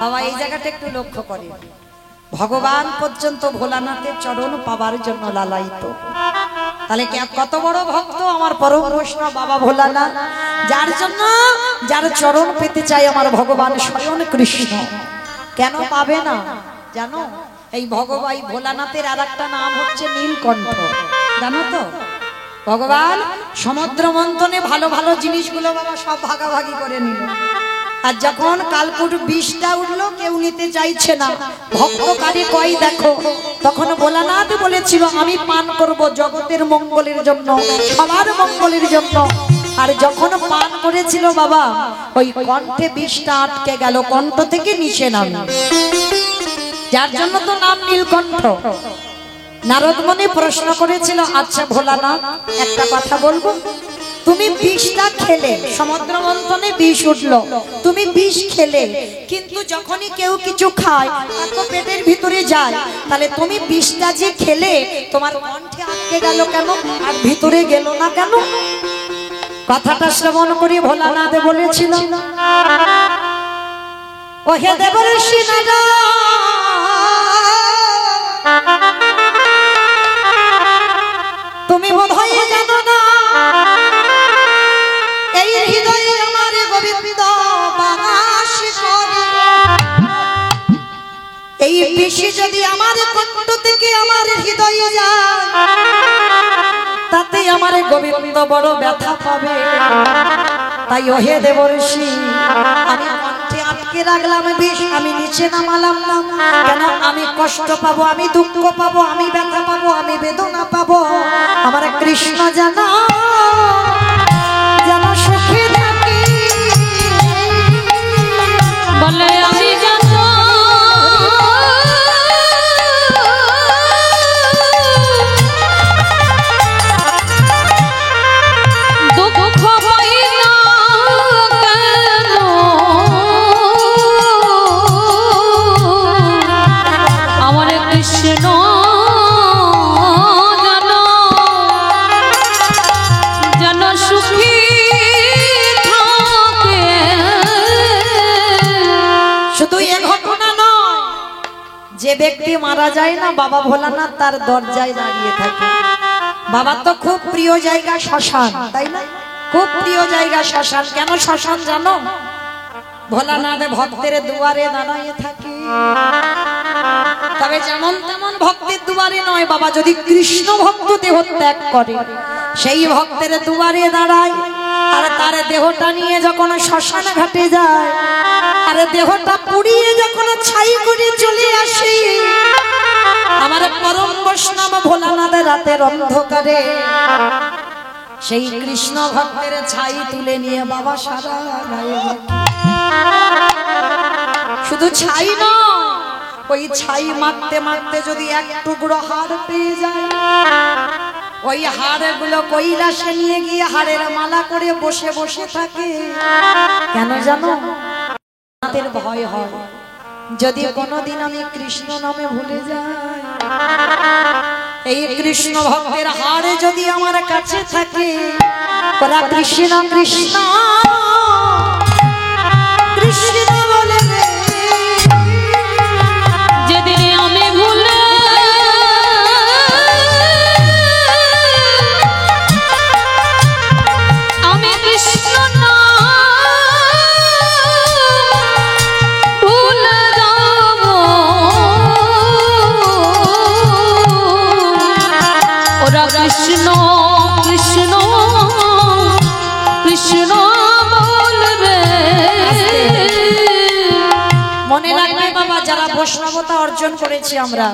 বাবা এই জায়গাটা একটু লক্ষ্য করে, ভগবান পর্যন্ত ভোলানাথের চরণ পাবার জন্য লালায়িত। তাহলে কত বড় ভক্ত আমার পরম বৈষ্ণব বাবা ভোলানাথ, যার জন্য যার চরণ পেতে চাই আমার ভগবান স্বয়ং কৃষ্ণ। কেন পাবে না জানো? এই ভগবান ভোলানাথের আর একটা নাম হচ্ছে নীলকণ্ঠ, জানো তো? ভগবান সমুদ্র মন্থনে ভালো ভালো জিনিসগুলো বাবা সব ভাগাভাগি করে নিল, আর যখন কালকুট বিষটা উঠলো কেউ নিতে চাইছে না, ভক্ত কারে কয় দেখো, তখন ভোলানাথ বলেছিল আমি পান করব জগতের মঙ্গলের জন্য, সবার মঙ্গলের জন্য। আর যখন পান করেছিল বাবা, ওই কণ্ঠে বিষটা আটকে গেল, কণ্ঠ থেকে নিচে নামে, যার জন্য তো নাম নীলকণ্ঠ। নারদ মুনি প্রশ্ন করেছিল, আচ্ছা ভোলানাথ একটা কথা বলবো, তুমি বিষটা খেলে, সমুদ্র মন্থনে বিষ উঠলো, তুমি বিষ খেলে, কিন্তু যখনই কেউ কিছু খায় তো পেটের ভিতরে যায়, তাহলে তুমি বিষটা যে খেলে তোমার কণ্ঠে আটকে গেল কেন, আর ভিতরে গেল না কেন? কথাটা শ্রবণ করে ভোলানাথ বলেছিল, ও হে দেবর্ষি নারদ, তুমি বোধহয় জানো না এই হৃদয়ে আমার গোবিন্দ বাস করে। এই বিষ যদি আমার কণ্ঠ থেকে আমার হৃদয়ে যায়, তাতে আমার গোবিন্দ বড় ব্যথা পাবে। তাই ওহে দেবর্ষি, আমি কণ্ঠে আটকে রাখলাম বিষ, আমি নিচে নামালাম না কেন? আমি কষ্ট পাবো, আমি দুঃখ পাবো, আমি ব্যথা পাবো, আমি বেদনা পাবো। আমার কৃষ্ণ জানা যেন সুখে থাকি বলে আমি জানো, দুঃখ হয় না কেন আমার কৃষ্ণ যে ব্যক্তি মারা যায় না বাবা ভোলানাথ তার দরজায় দাঁড়িয়ে থাকে। বাবার তো খুব প্রিয় জায়গা শ্মশান, তাই না? খুব প্রিয় জায়গা শ্মশান। কেন শ্মশান জানো? ভোলানাথ ভক্তের দুয়ারে দাঁড়িয়ে থাকে। তবে যেমন তেমন ভক্তের দুয়ারে নয় বাবা, যদি কৃষ্ণ ভক্ত দেহ ত্যাগ করে সেই ভক্তের দুয়ারে দাঁড়ায়। আর তার দেহটা নিয়ে যখন শ্মশান ঘাটে যায়, আর দেহটা পুড়িয়ে যখন ছাই করে চলে আসে, আমার পরম বৈষ্ণব ভোলানাথের রাতের অন্ধকারে সেই কৃষ্ণ ভক্তের ছাই তুলে নিয়ে বাবা সারা গায়ে, শুধু ছাই নয়, ওই ছাই মাখতে মাখতে যদি এক টুকরো হাড় পেয়ে যায়, ওই হাড়গুলো কৈলাসে নিয়ে গিয়ে হাড়ের মালা করে বসে বসে থাকে। কেন জানো? আমাদের ভয় হয় যদি কোনোদিন আমি কৃষ্ণ নামে ভুলে যাই, এই কৃষ্ণ ভক্তের হাড়ে যদি আমার কাছে থাকে, ওরা কৃষ্ণ কৃষ্ণ কৃষ্ণ বলে, যেদিন আমি ভুলে কৃষ্ণ কৃষ্ণ কৃষ্ণ বলবে। মনে রাখবে বাবা, যারা বৈষ্ণবতা অর্জন করেছি আমরা,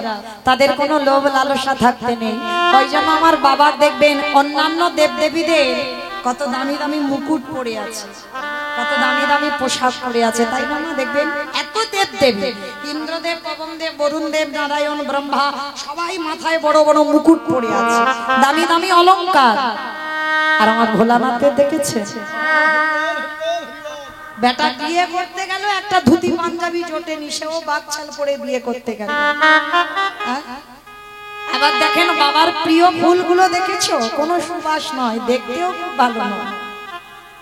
তাদের কোনো লোভ লালসা থাকতে নেই। ওই জন্য আমার বাবা দেখবেন অন্যান্য দেবদেবীদের কত দামি দামি মুকুট পরে আছে, কত দামি দামি পোশাক পরে আছে, তাই না? দেখবেন এত দেবদেবী, ইন্দ্রদেব, পবনদেব, বরুণদেব, নারায়ণ, ব্রহ্মা, সবাই মাথায় বড় বড় মুকুট পরে আছে, দামি দামি অলংকার। আর আমার ভোলানাথের দেখেছে, বেটা বিয়ে করতে গেল একটা ধুতি পাঞ্জাবি জোটেনি, সেও বাকছাল পরে বিয়ে করতে গেল। আবার দেখেন বাবার প্রিয় ফুলগুলো দেখেছো, কোনো সুবাস নয়, দেখতেও ভালো নয়।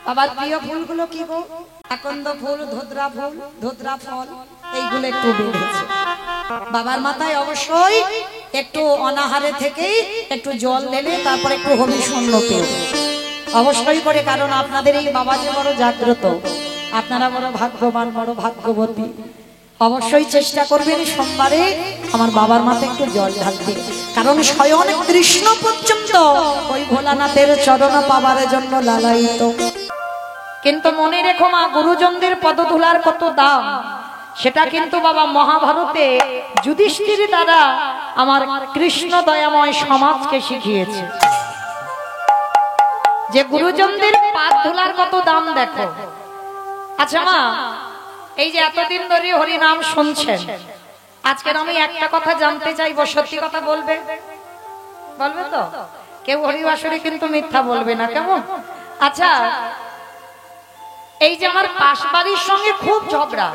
বাবার প্রিয় ফুলগুলো কি গো? আকন্দ ফুল, ধোদ্রা ফল এইগুলো একটু বেড়েছে। বাবার মাথায় অবশ্যই একটু অনাহারে থেকেই একটু জল ঢেলে তারপর একটু হবি শূন্য পেও অবশ্যই করে, কারণ আপনাদের এই বাবা যে বড় জাগ্রত, আপনারা বড় ভাগ্যবান, বড় ভাগ্যবতী। অবশ্যই চেষ্টা করবেন সোমবারে আমার বাবার মাথায় একটু জল ঢালতে, কারণ স্বয়ং কৃষ্ণ পর্যন্ত ওই ভোলানাথের চরণ পাবার জন্য লালায়িত। কিন্তু মনে রেখো মা, গুরুজনদের পদধূলার কত দাম, সেটা কিন্তু বাবা মহাভারতে যুধিষ্ঠির দ্বারা আমার কৃষ্ণ দয়াময় সমাজকে শিখিয়েছে, যে গুরুজনদের পাদ ধুলার কত দাম দেখো। আচ্ছা মা, এই যে এতদিন ধরে হরি নাম শুনছেন, আজকের আমি একটা কথা জানতে চাইবো, সত্যি কথা বলবে? বলবে তো? কেউ হরিবাসরে কিন্তু মিথ্যা বলবে না, কেমন? আচ্ছা, এই যে আমার পাশ বাড়ির সঙ্গে খুব ঝগড়া,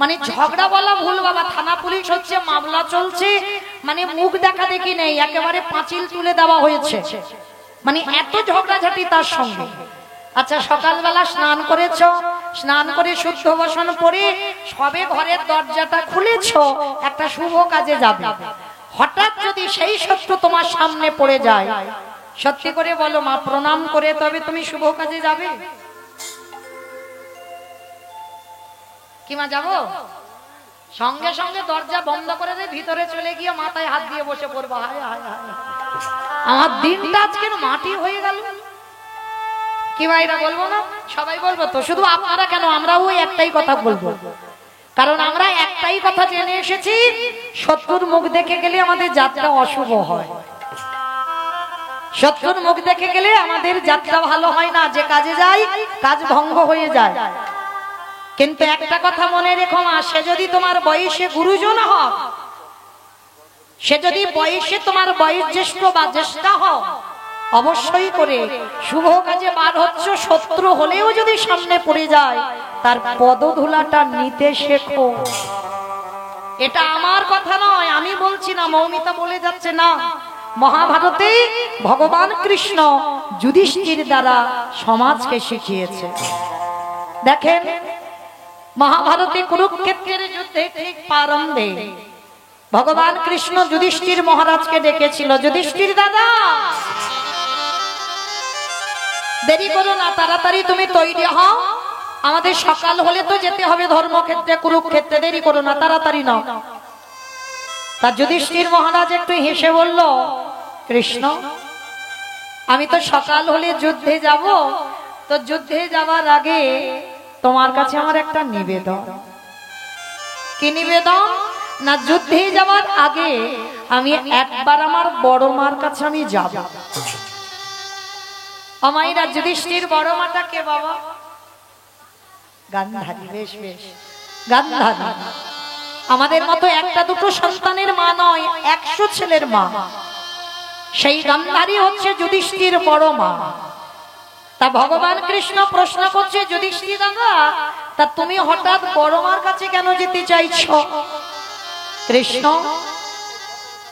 মানে ঝগড়া বলা ভুল বাবা, থানা পুলিশ হচ্ছে, মামলা চলছে, মানে মুখ দেখা দেখি নেই, একেবারে পাঁচিল তুলে দেওয়া হয়েছে, মানে এত ঝগড়াঝাটি তার সঙ্গে। আচ্ছা, সকালবেলা স্নান করেছো, স্নান করে শুদ্ধ বসন পরে সবে ঘরের দরজাটা খুলেছো, একটা শুভ কাজে যাবে, হঠাৎ যদি সেই শত্রু তোমার সামনে পড়ে যায়, সত্যি করে বলো মা, প্রণাম করে তবে তুমি শুভ কাজে যাবে কি মা? যাবো? সঙ্গে সঙ্গে দরজা বন্ধ করে দিয়ে ভিতরে চলে গিয়ে মাথায় হাত দিয়ে বসে পড়বো, হায় হায় হায়, আমার দিনটা আজকের মাটি হয়ে গেল কি ভাইরা? বলবো না? সবাই বলবো তো, শুধু আপনারা কেন, আমরাও একটাই কথা বলবো, কারণ আমরা একটাই কথা জেনে এসেছি, শত্রুর মুখ দেখে গেলে আমাদের যাত্রা অশুভ হয়, শত্রুর মুখ দেখে গেলে আমাদের যাত্রা ভালো হয় না, যে কাজে যাই কাজ ভঙ্গ হয়ে যায়। কিন্তু একটা কথা মনে রেখো মা, সে যদি তোমার বয়সে গুরুজন হয়, সে যদি বয়সে তোমার বয়োজ্যেষ্ঠ বা জ্যেষ্ঠা হয়, অবশ্যই করে শুভ কাজে বার হচ্ছ, শত্রু হলেও যদি সামনে পড়ে যায়, তার পদধূলাটা নিতে শেখো। এটা আমার কথা নয়, আমি বলছি না, মৌমিতা বলে যাচ্ছে না, মহাভারতে ভগবান কৃষ্ণ যুধিষ্ঠির দ্বারা সমাজকে শিখিয়েছে। দেখেন, মহাভারতে কুরুক্ষেত্রের যুদ্ধে ঠিক প্রারম্ভে ভগবান কৃষ্ণ যুধিষ্ঠির মহারাজকে ডেকেছিল, যুধিষ্ঠির দাদা দেরি করো না, তাড়াতাড়ি তুমি তৈরি হও, আমাদের সকাল হলে তো যেতে হবে ধর্মক্ষেত্রে, কুরুক্ষেত্রে, দেরি করো না, তাড়াতাড়ি নাও। তার যুধিষ্ঠির মহারাজ একটু হেসে বলল, কৃষ্ণ আমি তো সকাল হলে যুদ্ধে যাব, তো যুদ্ধে যাওয়ার আগে তোমার কাছে আমার একটা নিবেদন। কি নিবেদন? না, যুদ্ধে যাওয়ার আগে আমি একবার আমার বড় মার কাছে আমি যাব। আমাইরা যুধিষ্ঠির বড় মাটা কে বাবা? গান্ধারী। বেশ বেশ, গান্ধারী আমাদের মতো একটা দুটো সন্তানের মা নয়, 100 ছেলের মা। সেই গান্ধারী হচ্ছে যুধিষ্ঠির বড় মা। তা ভগবান কৃষ্ণ প্রশ্ন করছে, যুধিষ্ঠির দাদা, তা তুমি হঠাৎ বড় মার কাছে কেন যেতে চাইছো? কৃষ্ণ,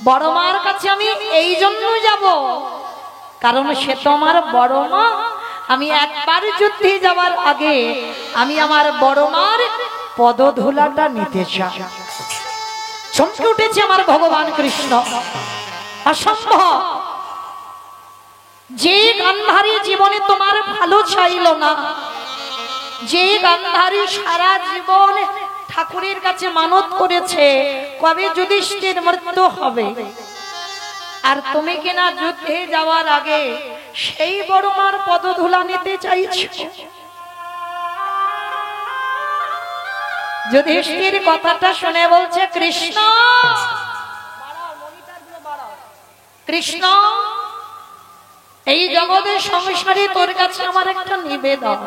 বড় মার কাছে আমি এই জন্য যাব, কারণ সে তোমার বড় মা, আমি একবার যুদ্ধে যাওয়ার আগে আমি আমার বড় মার পদধূলাটা নিতে চাই। চমকে উঠেছে আমার ভগবান কৃষ্ণ, অসম্ভব, যে গান্ধারী জীবনে তোমার ভালো চাইল না, যে গান্ধারী সারা জীবন ঠাকুরের কাছে মানত করেছে কবে যুধিষ্ঠির মৃত্যু হবে, আর তুমি কিনা যুদ্ধে যাওয়ার আগে সেই বড় মার পদধূলা নিতে চাইছো। যুধিষ্ঠির কথাটা শুনে বলছে, কৃষ্ণ কৃষ্ণ এই জগতের সংসারে তোর কাছে আমার একটা নিবেদন।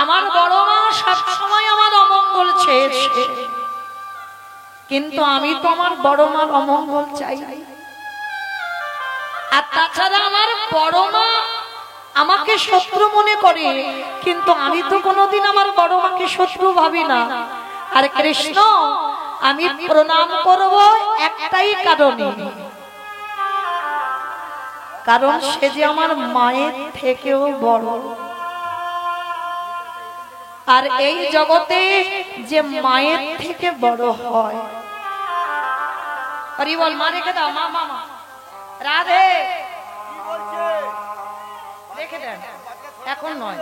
আমার বড় মা সবসময় আমার অমঙ্গল চেয়েছে, কিন্তু আমি তো আমার বড় মার অমঙ্গল চাই। আর তাছাড়া আমার বড় মা আমাকে শত্রু মনে করে, কিন্তু আমি তো কোনোদিন আমার বড় মাকে শত্রু ভাবি না। আর কৃষ্ণ, আমি প্রণাম করব একটাই কারণে, কারণ সে যে আমার মায়ের থেকেও বড়। আর এই জগতে যে মায়ের থেকে বড় হয়, হরি বল। মা রেখে দাও, মা মা মা রাধে রেখে দেন। এখন নয়,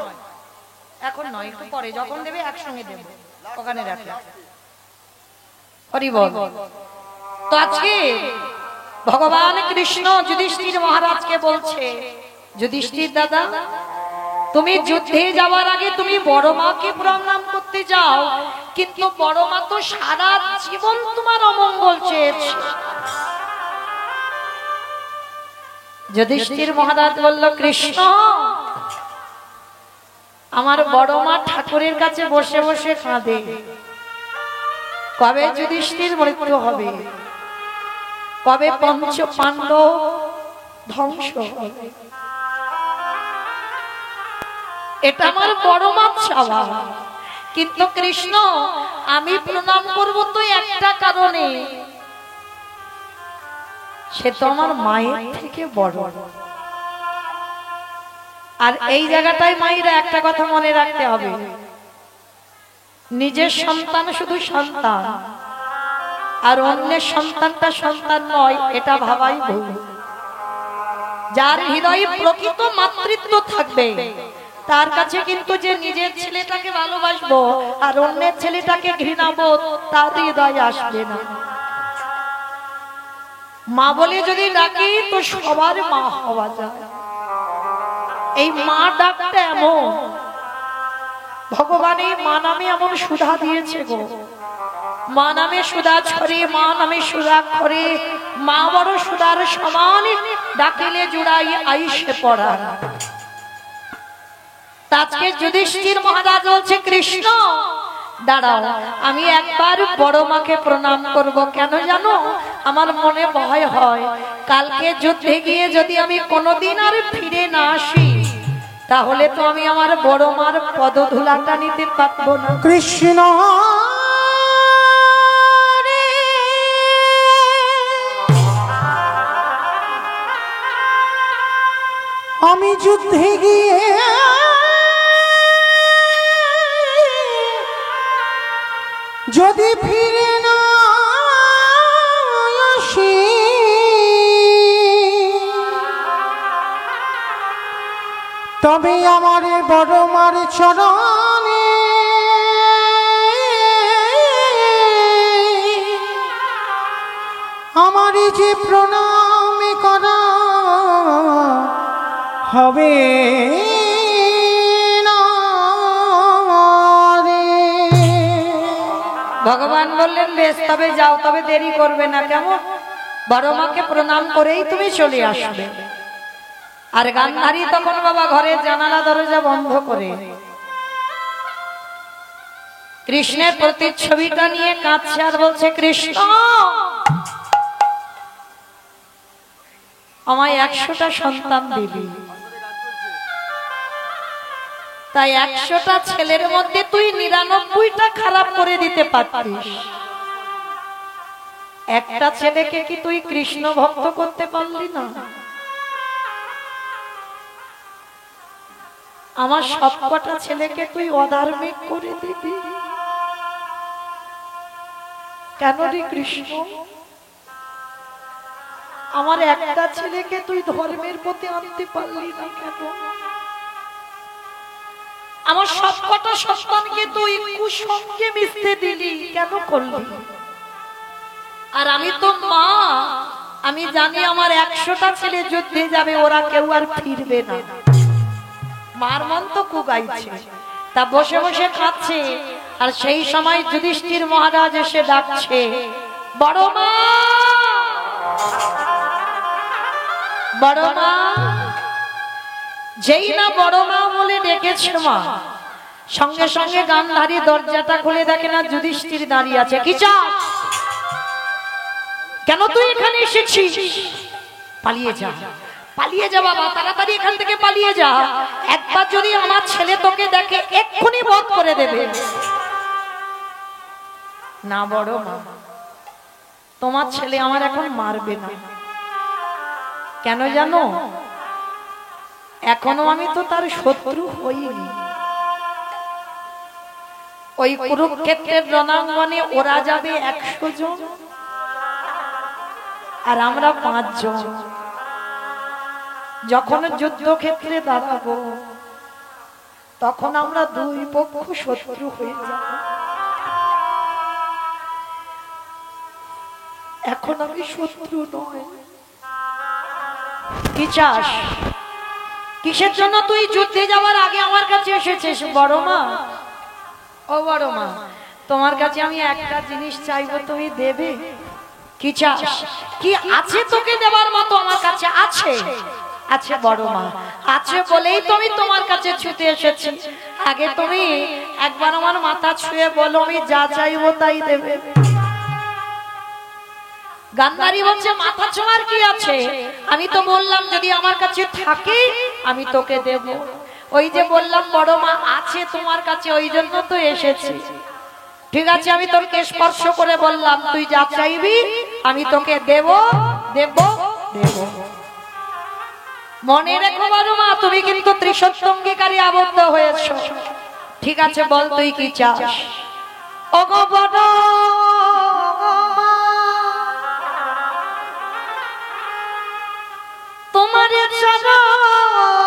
এখন নয়, একটু পরে যখন দেবে একসঙ্গে দেবে, ওখানে রাখে। হরি বল। তো আজকে ভগবান কৃষ্ণ যুধিষ্ঠির মহারাজকে বলছে, যুধিষ্ঠির দাদা, তুমি যুদ্ধে যাওয়ার আগে তুমি বড় মাকে প্রণাম করতে যাও, কিন্তু বড় মা তো সারা জীবন তোমার অমঙ্গল চেয়েছে। যুধিষ্ঠির মহারাজ বলল, কৃষ্ণ, আমার বড় মা ঠাকুরের কাছে বসে বসে কাঁদে, কবে যুধিষ্ঠির মৃত্যু হবে, কবে পঞ্চ পাণ্ডব ধ্বংস হবে, এটা আমার বড় মা চাওয়া। কিন্তু কৃষ্ণ, আমি প্রণাম করব তো একটা কারণে, সে তো আমার মায়ের থেকে বড়। আর এই জায়গাটায় মায়েরা একটা কথা মনে রাখতে হবে, নিজের সন্তান শুধু সন্তান, আর অন্যের সন্তানটা সন্তান নয়, এটা ভাবাই ভুল। যার হৃদয়ে প্রকৃত মাতৃত্ব থাকবে, তার কাছে কিন্তু যে নিজের ছেলেটাকে ভালোবাসবো আর অন্যের ছেলেটাকে ঘৃণাবো, তার হৃদয়ে আসবে না। মা বলে যদি ডাকি তো সবার মা হওয়া যায়। এই মা ডাকটা এমন, ভগবান এই মা নামে এমন সুধা দিয়েছে গো। মা নামে সুধা ছড়ে, মা নামে সুধা করে, মা বড় সুধার সমান, ডাকিলে জুড়াই আইসে পড়া। আজকে যুধিষ্ঠির মহারাজ বলছে, কৃষ্ণ দাঁড়াও, আমি একবার বড় মাকে প্রণাম করব। কেন জানো? আমার মনে ভয় হয়, কালকে যুদ্ধে গিয়ে যদি আমি কোনোদিন আর ফিরে না আসি, তাহলে তো আমি আমার বড় মার পদধূলাটা নিতে পারবো না। কৃষ্ণ আমি যুদ্ধে গিয়ে যদি ফিরে না আসি, তবে আমার বড় মার চরণে আমার যে প্রণাম করা হবে না রে। ভগবান বললেন, বেশ, তবে যাও, তবে দেরি করবে না। কেমন? বড় মাকে প্রণাম করেই তুমি চলে আসবে। আর গান্ধারী তখন বাবা ঘরের জানালা দরজা বন্ধ করে কৃষ্ণের প্রতিচ্ছবিটা নিয়ে কাঁদছে আর বলছে, কৃষ্ণ, আমায় 100টা সন্তান দিবি, তাই 100টা ছেলের মধ্যে তুই 99টা খারাপ করে দিতে পারতিস, একটা ছেলেকে কি তুই কৃষ্ণ ভক্ত করতে পারলি না? আমার সবকটা ছেলেকে তুই অধার্মিক করে দিবি কেন রে কৃষ্ণ? আমার একটা ছেলেকে তুই ধর্মের পথে আনতে পারলি না কেন? আমার সবকটা সন্তানকে তুই কুসঙ্গে মিশতে দিলি কেন করলি? আর আমি তো মা, আমি জানি আমার 100টা ছেলে যুদ্ধে যাবে, ওরা কেউ আর ফিরবে না। মার মন তো কুগাইছে, তা বসে বসে কাঁদছে। আর সেই সময় যুধিষ্ঠির মহারাজ এসে ডাকছে, বড় মা, বড় মা। যেই না বড় মা বলে ডেকেছে মা, সঙ্গে সঙ্গে গান্ধারী দরজাটা খুলে দেখে না যুধিষ্ঠির দাঁড়িয়ে আছে। কি চাস? কেন তুই এখানে এসেছিস? পালিয়ে যা, পালিয়ে যা বাবা, তাড়াতাড়ি এখান থেকে পালিয়ে যা। একবার যদি আমার ছেলে তোকে দেখে এক্ষুনি বধ করে দেবে। না বড় মা, তোমার ছেলে আমার এখন মারবে না। কেন জানো? এখনো আমি তো তার শত্রু হইনি। ওই কুরুক্ষেত্রের রণাঙ্গনে ওরা যাবে 100 জন আর আমরা 5 জন। যখন যুদ্ধক্ষেত্রে দাঁড়াবো তখন আমরা দুই পক্ষ শত্রু হয়ে যাব। এখন আমি শত্রু নয়। কি চাস? কিসের জন্য তুই যুদ্ধে যাওয়ার আগে আমার কাছে এসেছিস? বড় মা, ও বড় মা, তোমার কাছে আমি একটা জিনিস চাইবো, তুমি দেবে? কি চাস? কি আছে তোকে দেবার মতো? আমার কাছে আছে। আছে বড় মা, আছে বলেই তো আমি তোমার কাছে ছুটে এসেছি। আগে তুমি একবার আমার মাথা ছুঁয়ে বলো, আমি যা চাইবো তাই দেবে। গান্ধারী বলছে, মাথা ছোঁয়ার কি আছে? আমি তো বললাম যদি আমার কাছে থাকে আমি তোকে দেব। ওই যে বললাম বড় মা আছে তোমার কাছে, ওই জন্য তো এসেছি। ঠিক আছে, আমি তোকে স্পর্শ করে বললাম তুই যা চাইবি আমি তোকে দেব দেব দেব। মনে রেখো বড় মা, তুমি কিন্তু ত্রিসত্যঙ্গীকারী আবদ্ধ হয়েছো। ঠিক আছে, বল তুই কি চাস? ওগো বড় তোমার চরণে,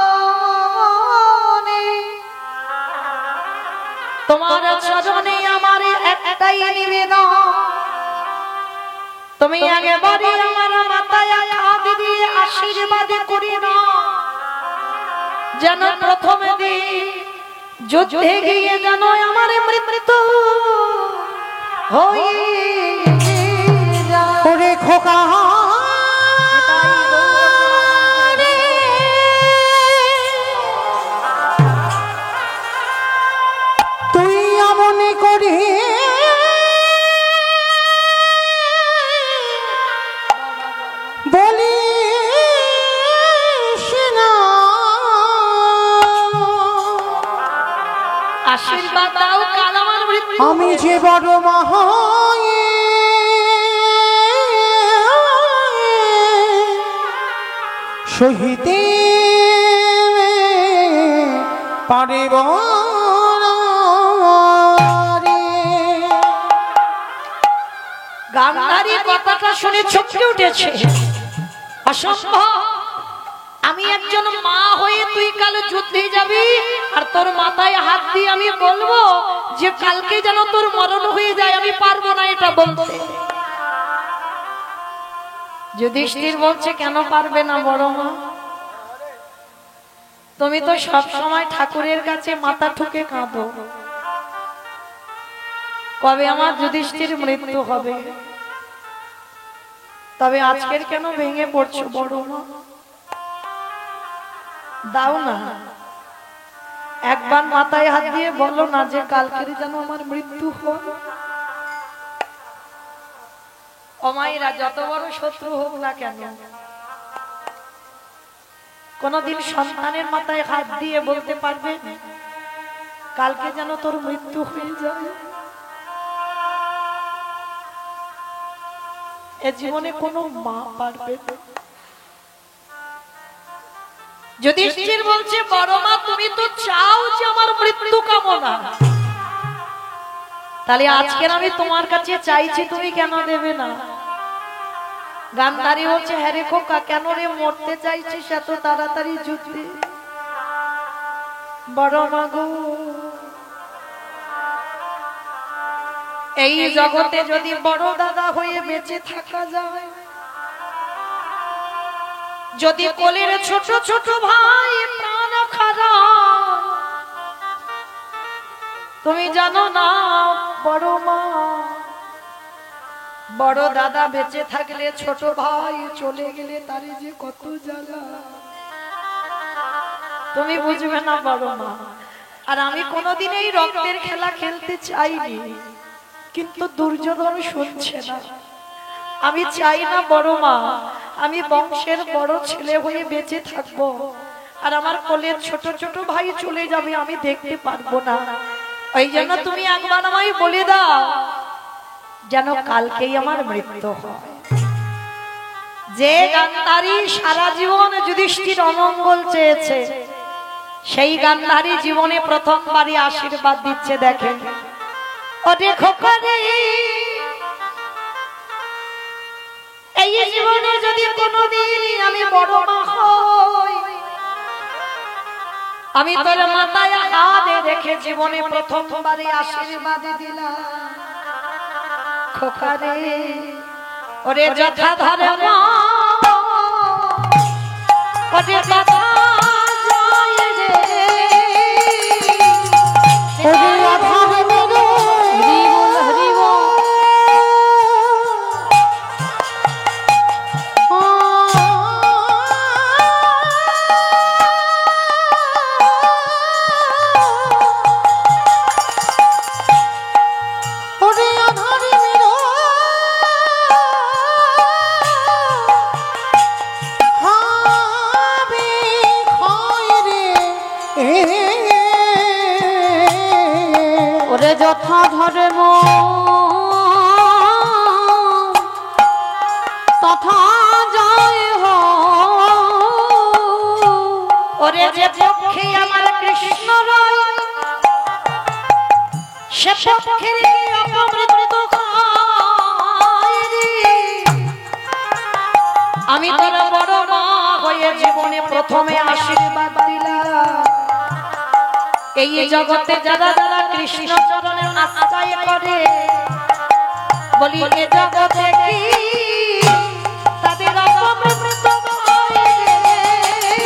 তোমার চরণে আমার একটাই নিবেদন, তুমি আগে বাড়ি আমার মাথায় হাত দিয়ে আশীর্বাদ করি না, যেন প্রথমে দিন যুদ্ধে গিয়ে যেন আমার মৃত্যু হয়ে ওরে খোকা তুই এমন করে বলিস না, আশীর্বাদ দাও কাল আমার মৃত্যু। আমি যে বড় মহায় সহিতে পারিব গান্ধারী কথাটা শুনে চমকে উঠেছে। অসম্ভব, আমি একজন মা হয়ে তুই কাল যুদ্ধে যাবি আর তোর মাথায় হাত দিয়ে আমি বলবো যে কালকে যেন তোর মরণ হয়ে যায়? আমি পারবো না এটা বলতে। যুধিষ্ঠির বলছে, কেন পারবে না বড় মা? তুমি তো সব সময় ঠাকুরের কাছে মাথা ঠুকে কাঁদো, কবে আমার যুধিষ্ঠির মৃত্যু হবে? তবে আজকের কেন ভেঙে পড়ছো বড় মা? দাও না, একবার মাথায় হাত দিয়ে বলো না যে কালকের যেন আমার মৃত্যু হয়। অমাইরা যত বড় শত্রু হোক না কেন, কোনদিন সন্তানের মাথায় হাত দিয়ে বলতে পারবে কালকে যেন তোর মৃত্যু হয়ে যায়? এ জীবনে কোনো মা পারবে না। যুধিষ্ঠির বলছে, বড় মা তুমি তো চাও যে আমার মৃত্যু কামনা, তাহলে আজকের আমি তোমার কাছে চাইছি, তুমি কেন দেবে না? গান্ধারী বলছে, হ্যাঁ রে খোকা, কেন রে মরতে চাইছিস এত তাড়াতাড়ি যুদ্ধে? বড় মা গো, এই জগতে যদি বড় দাদা হয়ে বেঁচে থাকা যায়, যদি কোলের ছোট ছোট ভাই প্রাণ খারাপ, তুমি জানো না বড় মা, বড় দাদা বেঁচে থাকলে ছোট ভাই চলে গেলে তারে যে কত জ্বালা, তুমি বুঝবে না বড় মা। আর আমি কোনোদিন এই রক্তের খেলা খেলতে চাইনি, কিন্তু দুর্যোধন শুনছে না। আমি চাই না বড় মা আমি বংশের বড় ছেলে হয়ে বেঁচে থাকবো আর আমার কোলের ছোট ছোট ভাই চলে যাবে, আমি দেখতে পারবো না। ওই জন্য তুমি একবার আমায় বলে দাও যেন কালকেই আমার মৃত্যু হয়। যে গান্ধারী সারা জীবন যুধিষ্ঠির অমঙ্গল চেয়েছে, সেই গান্ধারী জীবনে প্রথমবারই আশীর্বাদ দিচ্ছে। দেখেন ওরে খোকা রে, এই জীবনে যদি কোনোদিন আমি বড় মা হই, আমি তোর মাথায় হাত রেখে জীবনে প্রথমবারে আশীর্বাদ দিলাম। খোকা রে, ওরে যথা ধরে মা, ওরে কথা যায় রে, ওরে আধারে মেরো হরি বল হরি বল। ওরে আধারে মেরো হবে ক্ষয় রে, ওরে যথা ধরে তথা যায় হো, ওরে যে পক্ষে আমার কৃষ্ণ রয়, সে পক্ষের অপমৃত্যু খায় রে। আমি তোর বড় মা হয়ে জীবনে প্রথমে আশীর্বাদ দিলাম। এই জগতে যারা যারা কৃষ্ণ চরণে আশ্রয় করে, বলি এ জগতে কি তাদের অপমৃত্যু হয় রে।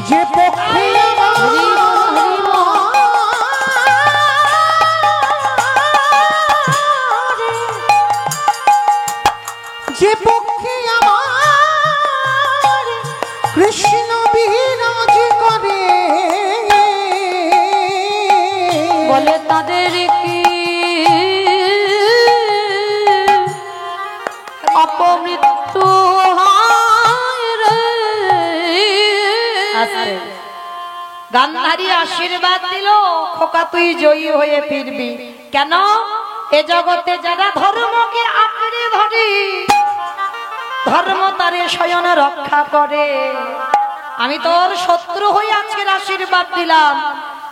যে পক্ষে যে পক্ষে আমার কৃষ্ণ বিরাজ করে, বলে তাদের কি অপমৃত্যু হয় রে। গান্ধারী আশীর্বাদ দিল, খোকা তুই জয়ী হয়ে ফিরবি। কেন? এ জগতে যারা ধর্মকে আঁকড়ে ধরে, ধর্ম তারে স্বয়ং রক্ষা করে। আমি তোর শত্রু হয়ে আজকের আশীর্বাদ দিলাম,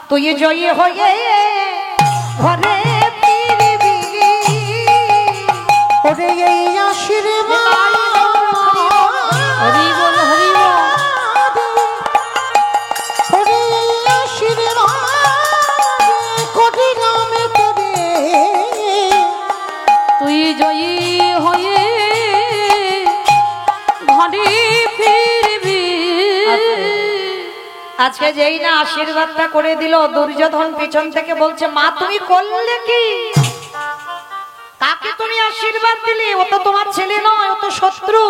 তুই জয়ী হয়ে ঘরে ফিরবি। ওরে এই আশীর্বাদ হরি বল হরি বল। ওরে এই আশীর্বাদ করিলাম তোরে, তুই জয়ী হয়ে ঘরে ফিরবি। আজকে যেই না আশীর্বাদটা করে দিল, দুর্যোধন পিছন থেকে বলছে, মা তুমি করলে কি? কাকে তুমি আশীর্বাদ দিলে? ও তো তোমার ছেলে নয়, ও তো শত্রু।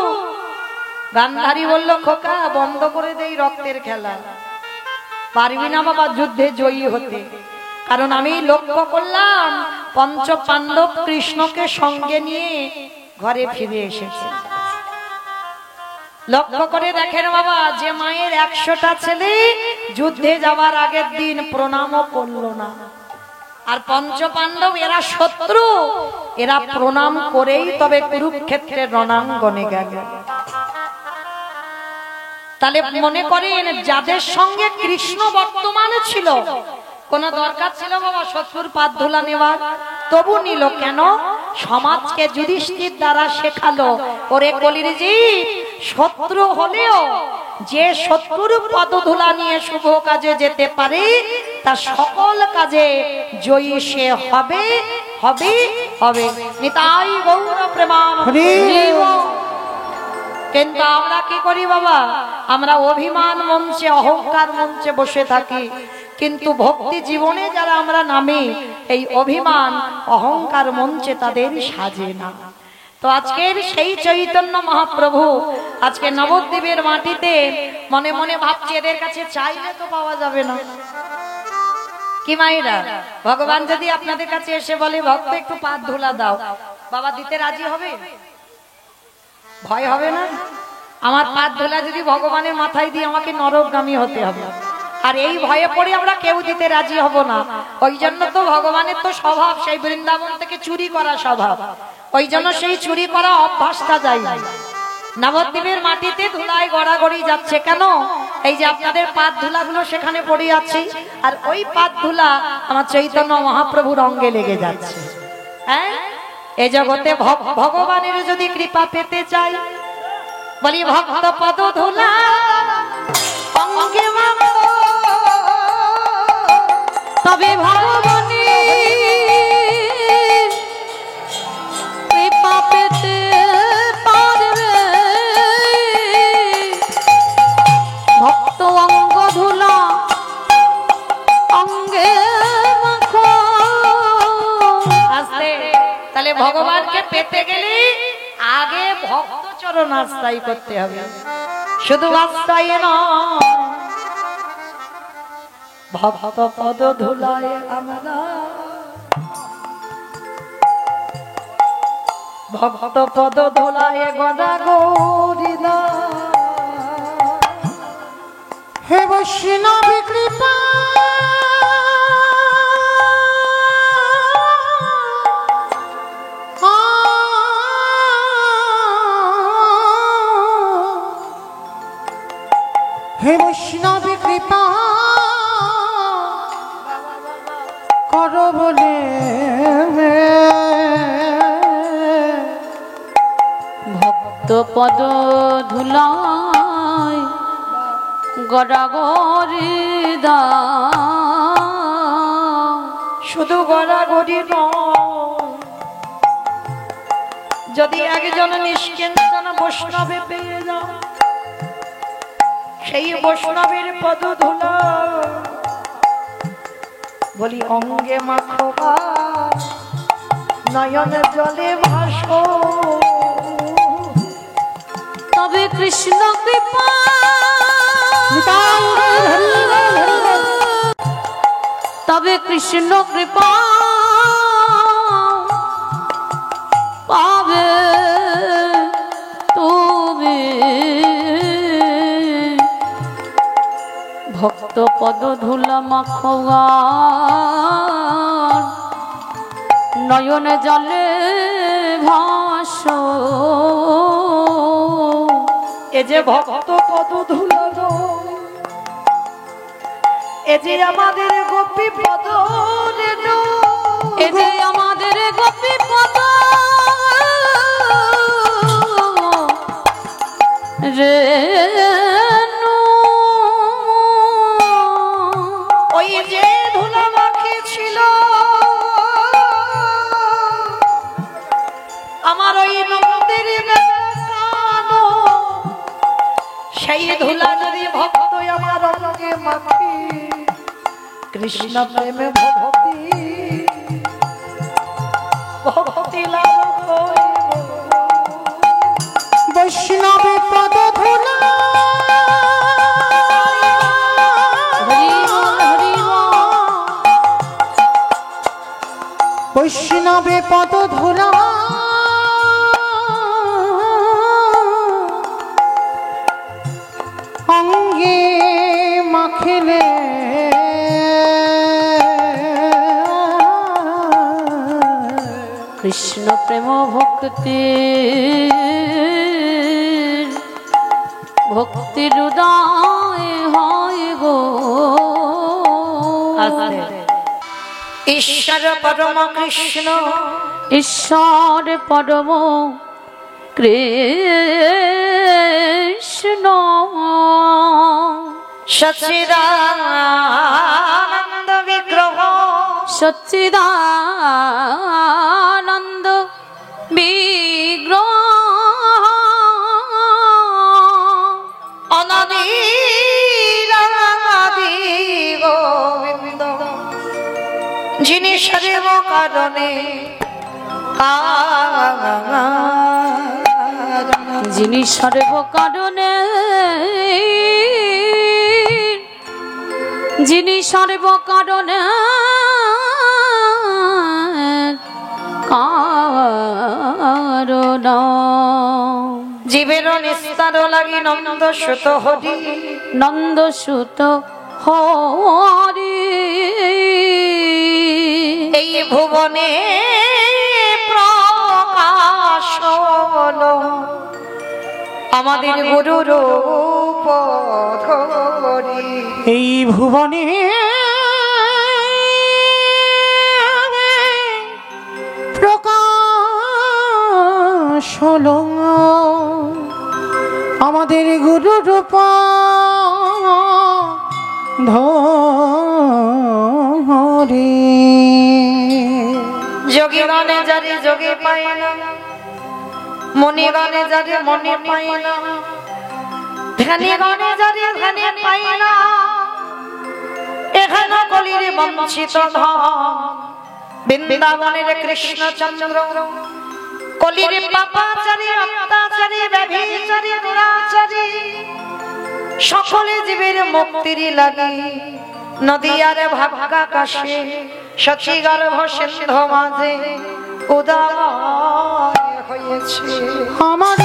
গান্ধারী বলল, খোকা বন্ধ করে দেই রক্তের খেলা, পারবি না বাবা যুদ্ধে জয়ী হতে। কারণ আমি লক্ষ্য করলাম পঞ্চ পাণ্ডব কৃষ্ণকে সঙ্গে নিয়ে ঘরে ফিরে এসেছে। লক্ষ্য করে দেখেন বাবা, যে মায়ের 100টা ছেলে যুদ্ধে যাওয়ার আগের দিন প্রণামও করলো না, আর পঞ্চ পাণ্ডব এরা শত্রু, এরা প্রণাম করেই তবে কুরুক্ষেত্রের রণাঙ্গনে গেল। তাহলে মনে করেন যাদের সঙ্গে কৃষ্ণ বর্তমান ছিল, কোন দরকার ছিল বাবা শত্রুর পাত ধুলা নেওয়ার? তবু নিল কেন? সমাজকে যুধিষ্ঠির দ্বারা শেখালো, ওরে কলির জীব, শত্রু হলেও যে শত্রুর পদধূলা নিয়ে শুভ কাজে যেতে পারে, তা সকল কাজে জয়ী সে হবে হবে হবে। নিতাই গৌর প্রেমানন্দে। কিন্তু আমরা কি করি বাবা? আমরা অভিমান মঞ্চে, অহংকার মঞ্চে বসে থাকি, কিন্তু ভক্তি জীবনে যারা আমরা নামি, এই অভিমান অহংকার মঞ্চে তাদের সাজে না। তো আজকের সেই চৈতন্য মহাপ্রভু আজকে নবদ্বীপের মাটিতে মনে মনে ভাবছে, এদের কাছে চাইলে তো পাওয়া যাবে না। কি মায়েরা, ভগবান যদি আপনাদের কাছে এসে বলে, ভক্ত একটু পাত ধুলা দাও, বাবা দিতে রাজি হবে? ভয় হবে না? আমার পাত ধুলা যদি ভগবানের মাথায় দিয়ে আমাকে নরকগামী হতে হবে, আর এই ভয়ে পড়ে আমরা কেউ দিতে রাজি হব না। ওই জন্য তো ভগবানের তো স্বভাব সেই বৃন্দাবন থেকে চুরি করা স্বভাব, ওই জন্য সেই চুরি করা অভ্যাসটা যায়। নবদ্বীপের মাটিতে ধুলায় গড়াগড়ি যাচ্ছে কেন? এই যে আপনাদের পাত ধুলাগুলো সেখানে পড়ে আছে, আর ওই পাত ধুলা আমার চৈতন্য মহাপ্রভুর অঙ্গে লেগে যাচ্ছে। হ্যাঁ, এই জগতে ভগবানের যদি কৃপা পেতে চাই, বলি ভক্ত পদ ধুলা অঙ্গে মাখো, তবে ভগবানের কৃপা পেতে পারবে। ভক্ত অঙ্গ ধুলা অঙ্গে মাখো। আস্তে, তাহলে ভগবানকে পেতে গেলে আগে ভক্ত চরণ আশ্রয় করতে হবে, শুধু আশ্রয় নয়, ভক্ত পদ ধুলায় আমরা, ভক্ত পদ ধুলায় গদা গৌরীদা। হে বৈষ্ণব কৃপা হে বৈষ্ণব কৃপা করো বলে ভক্ত পদ ধুলায় গড়াগড়ি দা। শুধু গড়াগড়ি নয়, যদি একজন নিষ্কিঞ্চন বৈষ্ণবে পেয়ে যাও, সেই বৈষ্ণবের পদ ধুলা বলি অঙ্গে মাখো, নয়নে জলে ভাসো, তবে কৃষ্ণ কৃপা, তবে কৃষ্ণ কৃপা পাবে তুমি। ভক্ত পদ ধুলা মাখো, নয়নে জলে ভাসো। এ যে ভক্ত পদ ধুলা, এ যে আমাদের গোপী পদ, এ যে আমাদের গোপী পদ রে। ওই যে ধুলা মাখিয়েছিল আমার ওই নন্দের কানো, সেই ধুলা যদি ভক্ত আমার অঙ্গে মাখি, কৃষ্ণ প্রেমে ভক্তি ভক্তি লাভ করিব। বৈষ্ণব পদ ধুলা বৈষ্ণবে পদ ধুলা অঙ্গে মাখিলে কৃষ্ণ প্রেম ভক্তি, ভক্তির উদয় হয় গো। ঈশ্বর পরম কৃষ্ণ, ঈশ্বর পরম কৃষ্ণ, সচ্চিদানন্দ বিগ্রহ, সচ্চিদানন্দ বিগ্রহ, অনাদি গোবিন্দ, যিনি সর্ব কারণে, যিনি সর্ব কারণে, যিনি সর্ব কারণে কারণ। জীবের নিস্তার লাগি নন্দ সুত হরি, নন্দ সুত হরি, এই ভুবনে প্রকাশ হলো আমাদের গুরুর রূপ ধরে। এই ভুবনে প্রকাশ হলো আমাদের গুরু রূপ ধরে। যোগীগণে যারে যোগে পায় না, মণিগণে যারে মনে পায় না, ধ্যানীগণে যারে ধ্যানে পায় না, এখানে কলির বঞ্চিত ধন বৃন্দাবনের কৃষ্ণচন্দ্র, কলির পাপাচারী অত্যাচারী ব্যভিচারী দুরাচারী সকলে জীবের মুক্তির লাগি নদীয়ার ভাগাকাশে সখী গর্ভ সিন্ধু মাঝে উদয় হয়েছে। আমার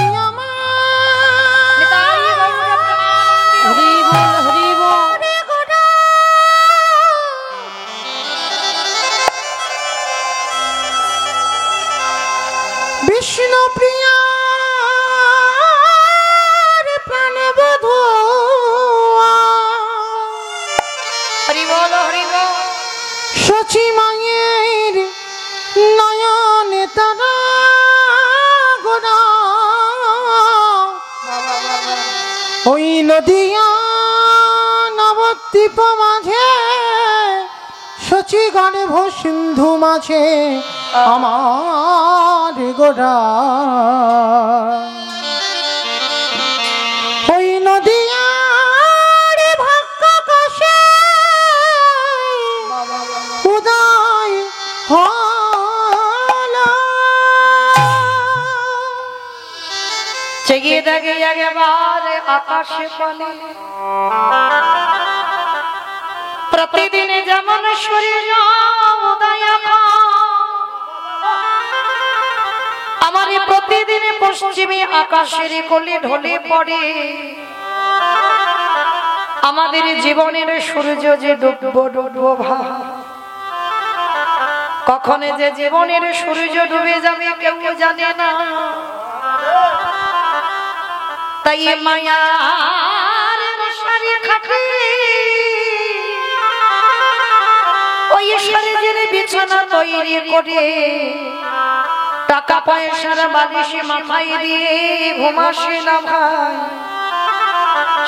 বিষ্ণু প্রিয়া প্রাণবধূ সচি মায়ের নয়নে তারা গোড়া ওই নদিয়া নবদ্বীপ মাঝে সচি গর্ভ সিন্ধু মাঝে আমার গোড়া ওই নদিয়ার ভাগ্যাকাশে উদয় হলো। চেয়ে দেখে একেবারে আকাশে পানে প্রতিদিন যেমন সূর্য উদয় আমার প্রতিদিন পশ্চিমে আকাশের কোলে ঢলে পড়ে আমাদের জীবনের সূর্য যে ডুববো ডুববো ভাব, কখন যে জীবনের সূর্য ডুবে যাবে কেউ জানে না। তাই মায়ার মশারি খাটে ওই শরীরের বিছানা তৈরি করে টাকা পয়সার বালিশে মাথায় দিয়ে ঘুমাসে না ভাই।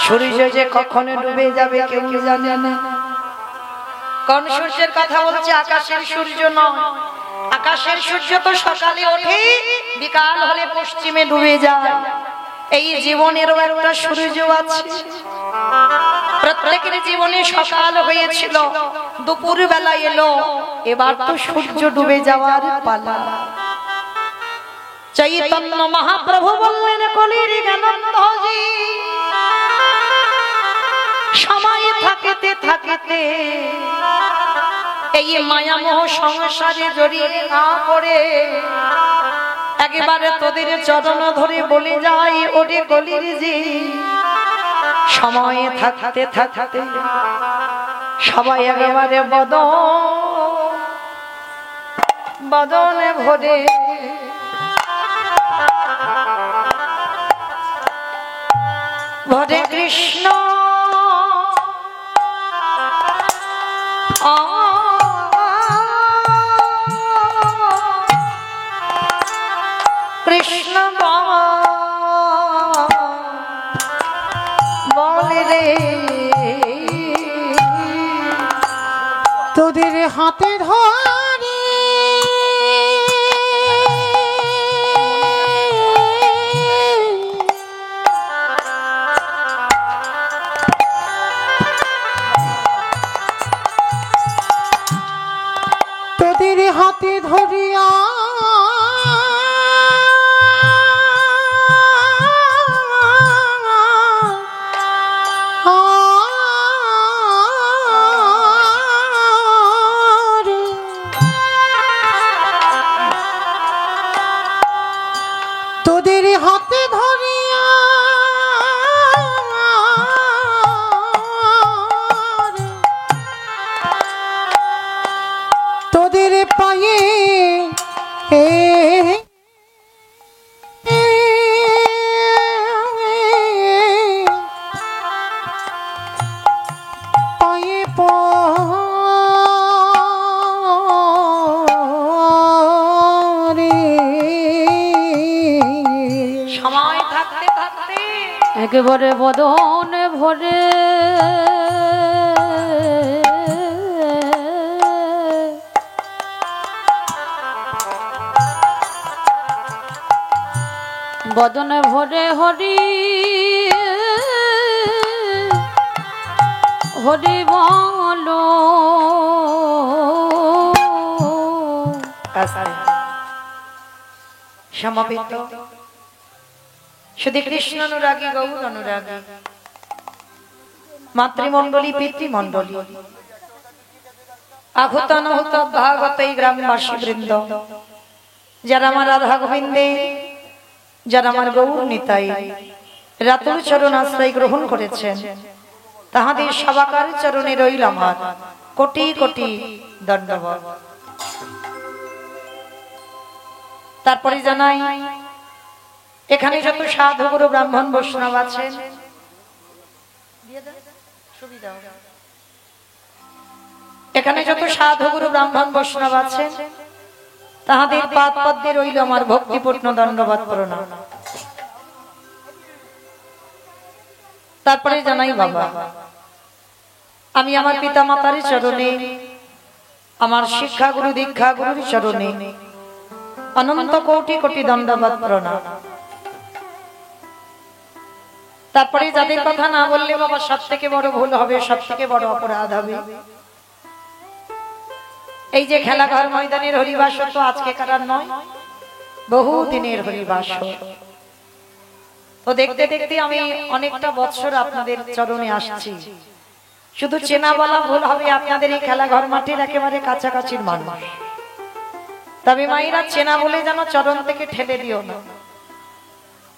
সূর্য যে কখনো ডুবে যাবে কেউ জানে না। কোন সূর্যের কথা বলছে? আকাশের সূর্য নয়। আকাশের সূর্য তো সকালে ওঠে বিকাল হলে পশ্চিমে ডুবে যায়। এই জীবনেরও একটা সূর্য আছে। প্রত্যেকের জীবনে সকাল হয়েছিল, দুপুর বেলা এলো, এবার তো সূর্য ডুবে যাওয়ার পালা। চৈতন্য মহাপ্রভু বললেন কলির জ্ঞানন্দজি সময় থাকিতে থাকিতে এই মায়ামোহ সংসারে জড়িয়ে না পড়ে একেবারে তোদের চরণ ধরে বলে যাই ওরে কলির জি সময় থাকতে থাকতে সবাই একেবারে বদনে ভরে ভরে কৃষ্ণ কৃষ্ণ বলে রে তোদের হাতে ধরে তোদের হাতে ধরিয়া তোদের হাতে ধরিয়া তোদের পায়ে একেবারে বদন ভরে বদনে ভরে হরি হরি বলো সমাপিত শুধু কৃষ্ণ অনুরাগী গৌর অনুরাগী মাতৃমণ্ডলী পিতৃমণ্ডলী আহুত অনাহুত ভাগবত এই গ্রামবাসী বৃন্দ যারা আমার রাধা গোবিন্দে যারা আমার গৌর নিতাই রাতুল চরণ আশ্রয় গ্রহণ করেছেন তাহাদের সবাকার চরণে রইল আমার কোটি কোটি দণ্ডবত। তারপরে জানাই এখানে যত সাধু গুরু ব্রাহ্মণ বৈষ্ণব আছেন এখানে যত সাধু গুরু ব্রাহ্মণ বৈষ্ণব আছেন তাহাদের পাদ পদ্মে রইল আমার ভক্তিপূর্ণ দণ্ডবত প্রণাম। তারপরে জানাই বাবা আমি আমার পিতা মাতার চরণে আমার শিক্ষা গুরু দীক্ষা গুরুর চরণে অনন্ত কোটি কোটি দণ্ডবত প্রণাম। তারপরে যাদের কথা না বললে বাবা সব থেকে বড় ভুল হবে, সব থেকে বড় অপরাধ হবে। এই যে খেলাঘর ময়দানের হরিবাস তো আজকে কারার নয়, বহু দিনের হরিবাস। তো দেখতে দেখতে আমি অনেকটা বছর আপনাদের চরণে আসছি। শুধু চেনা বলা ভুল হবে, আপনাদের এই খেলাঘর মাঠের একেবারে কাছাকাছির মানুষ। তবে মায়েরা চেনা বলে যেন চরণ থেকে ঠেলে দিও না,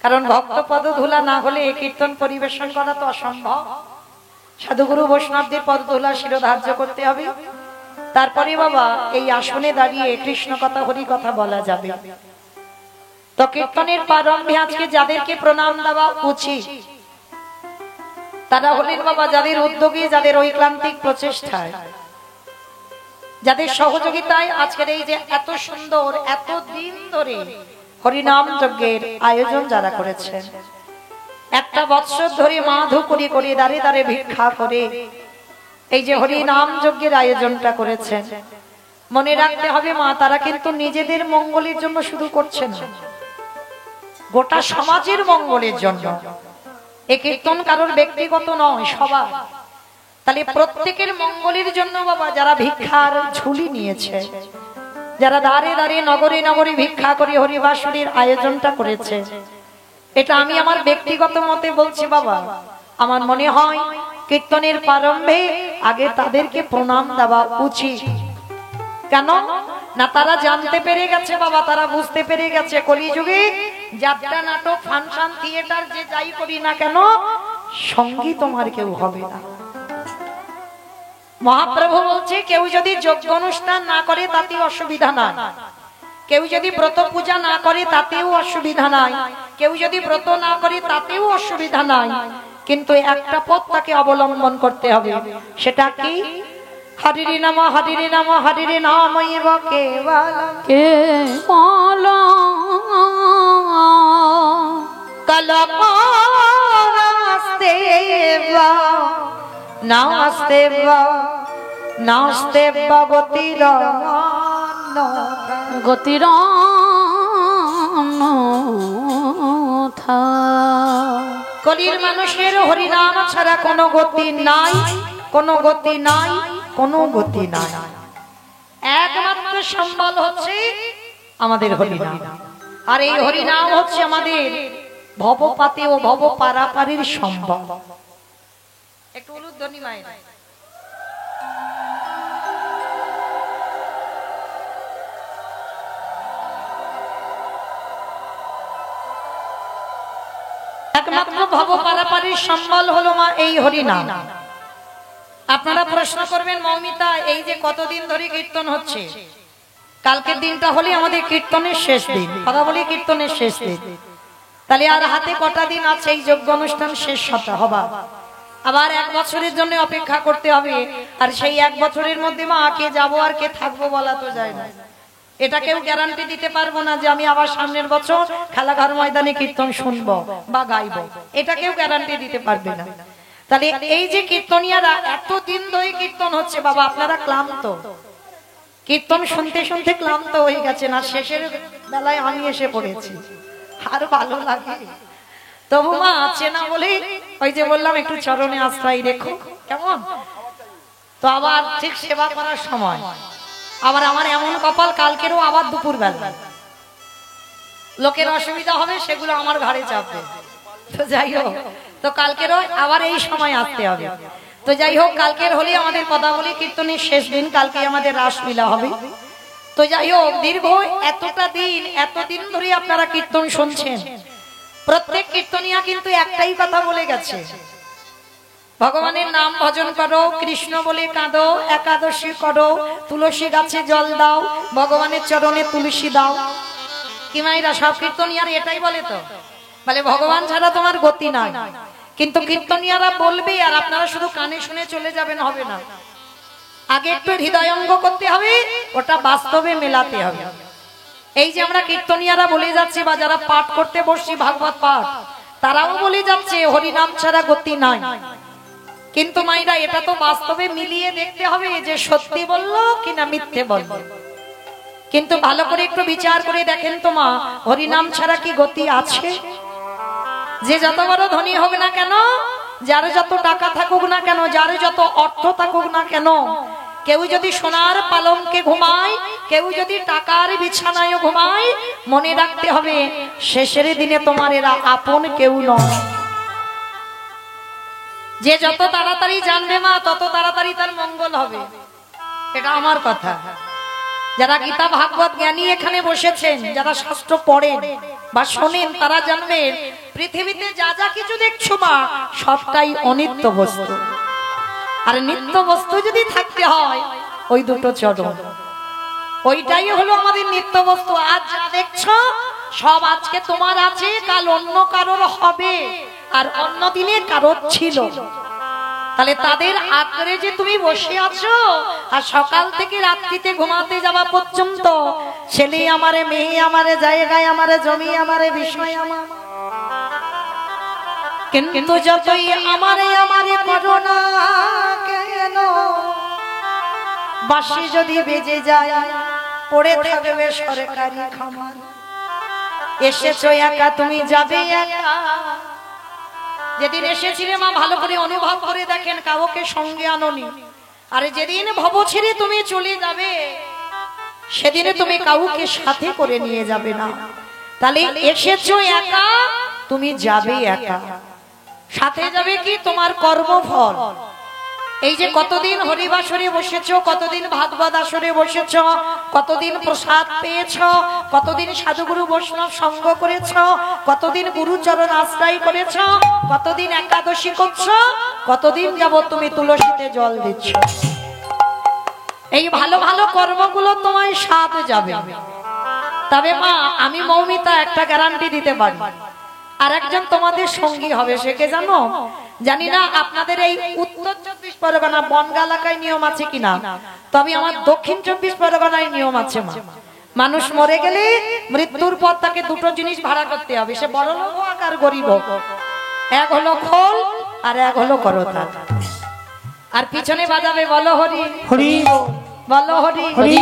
কারণ ভক্ত পদ ধুলা না হলে এই কীর্তন পরিবেশন করা তো অসম্ভব। সাধুগুরু বৈষ্ণবদের পদ ধুলা শিরোধার্য করতে হবে, তারপরে বাবা এই আসনে দাঁড়িয়ে কৃষ্ণ কথা হরি কথা বলা যাবে। তো কীর্তনের প্রারম্ভে আজকে যাদেরকে প্রণাম দেওয়া উচিত তারা হলেন বাবা যাদের উদ্যোগে, যাদের ঐক্লান্তিক প্রচেষ্টায়, যাদের সহযোগিতায় আজকের এই যে এত সুন্দর এত দিন ধরে হরিনাম যজ্ঞের আয়োজন যারা করেছেন, একটা বৎসর ধরে মাধু করি করে দাঁড়ে দাঁড়ে ভিক্ষা করে এই যে হরিনাম যজ্ঞের আয়োজনটা করেছেন, মনে রাখতে হবে মা তারা কিন্তু নিজেদের মঙ্গলের জন্য শুধু করছে না, গোটা সমাজের মঙ্গলের জন্য। এ কীর্তন কারোর ব্যক্তিগত নয়, সবার। তাহলে প্রত্যেকের মঙ্গলের জন্য বাবা যারা ভিক্ষার ঝুলি নিয়েছে, যারা দাঁড়ে দাঁড়িয়ে নগরে নগরে ভিক্ষা করে হরিবাসুরীর আয়োজনটা করেছে, এটা আমি আমার ব্যক্তিগত মতে বলছি বাবা, আমার মনে হয় কীর্তনের প্রারম্ভে আগে তাদেরকে প্রণাম দেওয়া উচিত। কেন না তারা জানতে পেরে গেছে বাবা, তারা বুঝতে পেরে গেছে কলিযুগে যাত্রা নাটক ফাংশন থিয়েটার যে যাই করি না কেন সঙ্গী তোমার কেউ হবে না। মহাপ্রভু বলছে কেউ যদি যজ্ঞ অনুষ্ঠান না করে তাতেও অসুবিধা নাই, কেউ যদি ব্রত পূজা না করে তাতেও অসুবিধা নাই, কেউ যদি ব্রত না করে তাতেও অসুবিধা নাই, কিন্তু একটা পথ তাকে অবলম্বন করতে হবে। সেটা কি? হরিরি নাম হরিরি নাম হরিরি নাম কেবল কলপস্তেবা নাস্তেবা নাস্তেবা গতির গতির কলির মানুষের হরিনাম ছাড়া কোনো গতি নাই, কোনো গতি নাই, কোনো গতি নাই। একমাত্র সম্বল হচ্ছে আমাদের হরিনাম, আর এই হরিনাম হচ্ছে আমাদের ভবপাতে ও ভব পারাপারের সম্বল। একটু উলুধ্বনি মায়ের। একমাত্র ভব পারাপারের সম্বল হলো মা এই হরিনাম। আপনারা প্রশ্ন করবেন মৌমিতা এই যে কতদিন ধরে কীর্তন হচ্ছে, কালকের দিনটা হলে আমাদের কীর্তনের শেষ দিন, কথা বলি কীর্তনের শেষ দিন। তাহলে আর হাতে কটা দিন আছে এই যজ্ঞ অনুষ্ঠান শেষ হবা, আবার 1 বছরের জন্য অপেক্ষা করতে হবে। আর সেই 1 বছরের মধ্যে মা কে যাবো আর কে থাকবো বলা তো যায় না। এটা কেউ গ্যারান্টি দিতে পারবো না যে আমি আবার সামনের বছর খেলাঘর ময়দানে কীর্তন শুনবো বা গাইবো, এটা কেউ গ্যারান্টি দিতে পারবে না। তাহলে এই যে কীর্তনিয়ারা এতদিন ধরে কীর্তন হচ্ছে, বাবা আপনারা ক্লান্ত, কীর্তন শুনতে শুনতে ক্লান্ত হয়ে গেছেন, আর শেষের বেলায় আমি এসে পড়েছি, আর ভালো লাগে। তবু মা আছে না বলে ওই যে বললাম একটু চরণে আশ্রয় রেখো, কেমন? তো আবার ঠিক সেবা করার সময় আবার আমার এমন কপাল, কালকেরও আবার দুপুর বেলা লোকের অসুবিধা হবে, সেগুলো আমার ঘাড়ে চাপবে। তো যাই হোক, তো কালকেরও আবার এই সময় আসতে হবে। তো যাই হোক, কালকের হলে আমাদের কথা বলি কীর্তনের শেষ দিন, কালকে আমাদের রাসলীলা হবে। তো যাই হোক, দীর্ঘ এতদিন ধরে আপনারা কীর্তন শুনছেন, প্রত্যেক কীর্তনিয়া কিন্তু একটাই কথা বলে গেছে, ভগবানের নাম ভজন করো, কৃষ্ণ বলে কাঁদো, একাদশী করো, তুলসী গাছে জল দাও, ভগবানের চরণে তুলসী দাও। কি মাইরা সব কীর্তনিয়ার এটাই বলে, তো বলে ভগবান ছাড়া তোমার গতি নাই। কিন্তু কীর্তনিয়ারা বলবে, আর আপনারা শুধু কানে শুনে চলে যাবেন হবে না, আগে একটু হৃদয়ঙ্গ করতে হবে, ওটা বাস্তবে মেলাতে হবে। এই যে আমরা কীর্তনিয়ারা বলে যাচ্ছি, বা যারা পাঠ করতে বসছি ভাগবত পাঠ, তারাও বলে যাচ্ছে হরিনাম ছাড়া গতি নাই। কিন্তু মাইরা এটা তো বাস্তবে মিলিয়ে দেখতে হবে যে সত্যি বললো কিনা মিথ্যে বললো। কিন্তু ভালো করে একটু বিচার করে দেখেন তো মা, হরিনাম ছাড়া কি গতি আছে? যে যত বড় ধনী হোক না কেন, যার যত টাকা থাকুক না কেন, যার যত অর্থ থাকুক না কেন, কেউ যদি সোনার পালঙ্কে ঘুমায়, কেউ যদি টাকার বিছানায় ঘুমায়, মনে রাখতে হবে শেষের দিনে তোমার এরা আপন কেউ নয়। যে যত তাড়াতাড়ি জানবে মা, তত তাড়াতাড়ি তার মঙ্গল হবে, এটা আমার কথা। যারা গীতা ভাগবত জ্ঞানী এখানে বসেছেন, যারা শাস্ত্র পড়েন বা শোনেন, তারা জানবেন পৃথিবীতে যা যা কিছু দেখছো মা, সবটাই অনিত্য বস্তু। আর নিত্য বস্তু যদি থাকতে হয়, ওই দুটো চরণ, ওইটাই হলো আমাদের নিত্য বস্তু। আজ যা দেখছো সব আজকে তোমার আছে, কাল অন্য কারোর হবে, আর অন্য দিনে কারোর ছিল। তাহলে তাদের আগ্রহে যে তুমি বসে আছো, আর সকাল থেকে রাত্রিতে ঘুমাতে যাওয়া পর্যন্ত ছেলে আমারে, মেয়ে আমারে, জায়গায় আমারে, জমি আমারে, বিষয় আমার, কিন্তু যতই আমারে আমারে করো না কেন, বাঁশি যদি বেজে যায় পড়ে থাকবে সরকারি খামার। এসেছো একা, তুমি যাবে একা। যেদিন এসেছিলে মা ভালো করে অনুভব করে দেখেন, কাউকে সঙ্গে আনোনি। আর যেদিন ভব ছেড়ে তুমি চলে যাবে, সেদিনে তুমি কাউকে সাথে করে নিয়ে যাবে না। তাহলে এসেছো একা, তুমি যাবে একা। সাথে যাবে কি? তোমার কর্মফল। এই যে কতদিন হরিবাসরে বসেছো, কতদিন ভাগবত আসরে বসেছো, কতদিন প্রসাদ পেয়েছো, কতদিন সাধুগুরু বৈষ্ণব সঙ্গ করেছো, কতদিন গুরুচরণ আশ্রয় করেছো, কতদিন একাদশী করছো, কতদিন যাবত তুমি তুলসীতে জল দিচ্ছ। এই ভালো ভালো কর্মগুলো তোমায় সাথে যাবে। তবে মা, আমি মৌমিতা একটা গ্যারান্টি দিতে পারি, আর একজন তোমাদের সঙ্গী হবে, সে কে জানো? জানি না আপনাদের এই উত্তর 24 পরগনা বনগা এলাকায় নিয়ম আছে কিনা, তবে আমার দক্ষিণ 24 পরগনায় নিয়ম আছে মা। মানুষ মরে গেলে মৃত্যুর পর তাকে দুটো জিনিস ভাড়া করতে হবে, সে বড় লোক হোক আর গরিব হোক। এক হলো খোল, আর এক হলো করতাল। আর পিছনে বাজাবে বলো হরি হরি, বলো হরি হরি।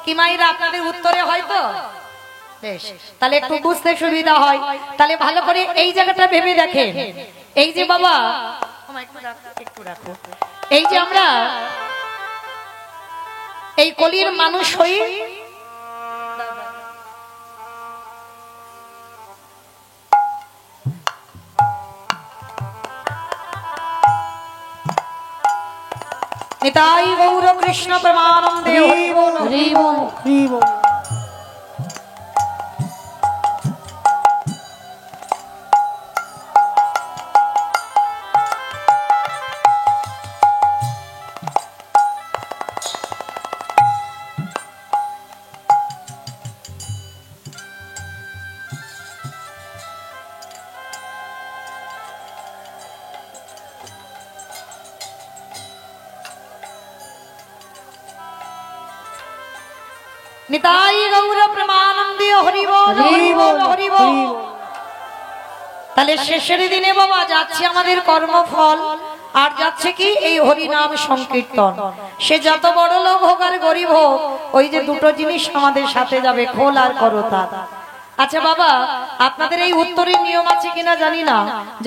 কি মাইরা আপনাদের উত্তরে হয়তো বেশ, তাহলে একটু বুঝতে সুবিধা হয়। তাহলে ভালো করে এই জায়গাটা ভেবে দেখেন। এই যে বাবা, একটু রাখো, এই যে আমরা এই কলির মানুষ হই, নিতাই গৌর কৃষ্ণ প্রেমানন্দে হরি বল হরি বল হরি বল। নিতাই গৌর প্রেমানন্দে হরি বল হরি বল হরি বল। তাহলে শেষের দিনে বাবা যাচ্ছে আমাদের কর্মফল, আর যাচ্ছে কি এই হরি নাম সংকীর্তন। সে যত বড় লোক হোক আর গরিব হোক, ওই যে দুটো জিনিস আমাদের সাথে যাবে, খোল আর করতা। আচ্ছা বাবা, আপনাদের এই উত্তরের নিয়ম আছে কিনা জানি না,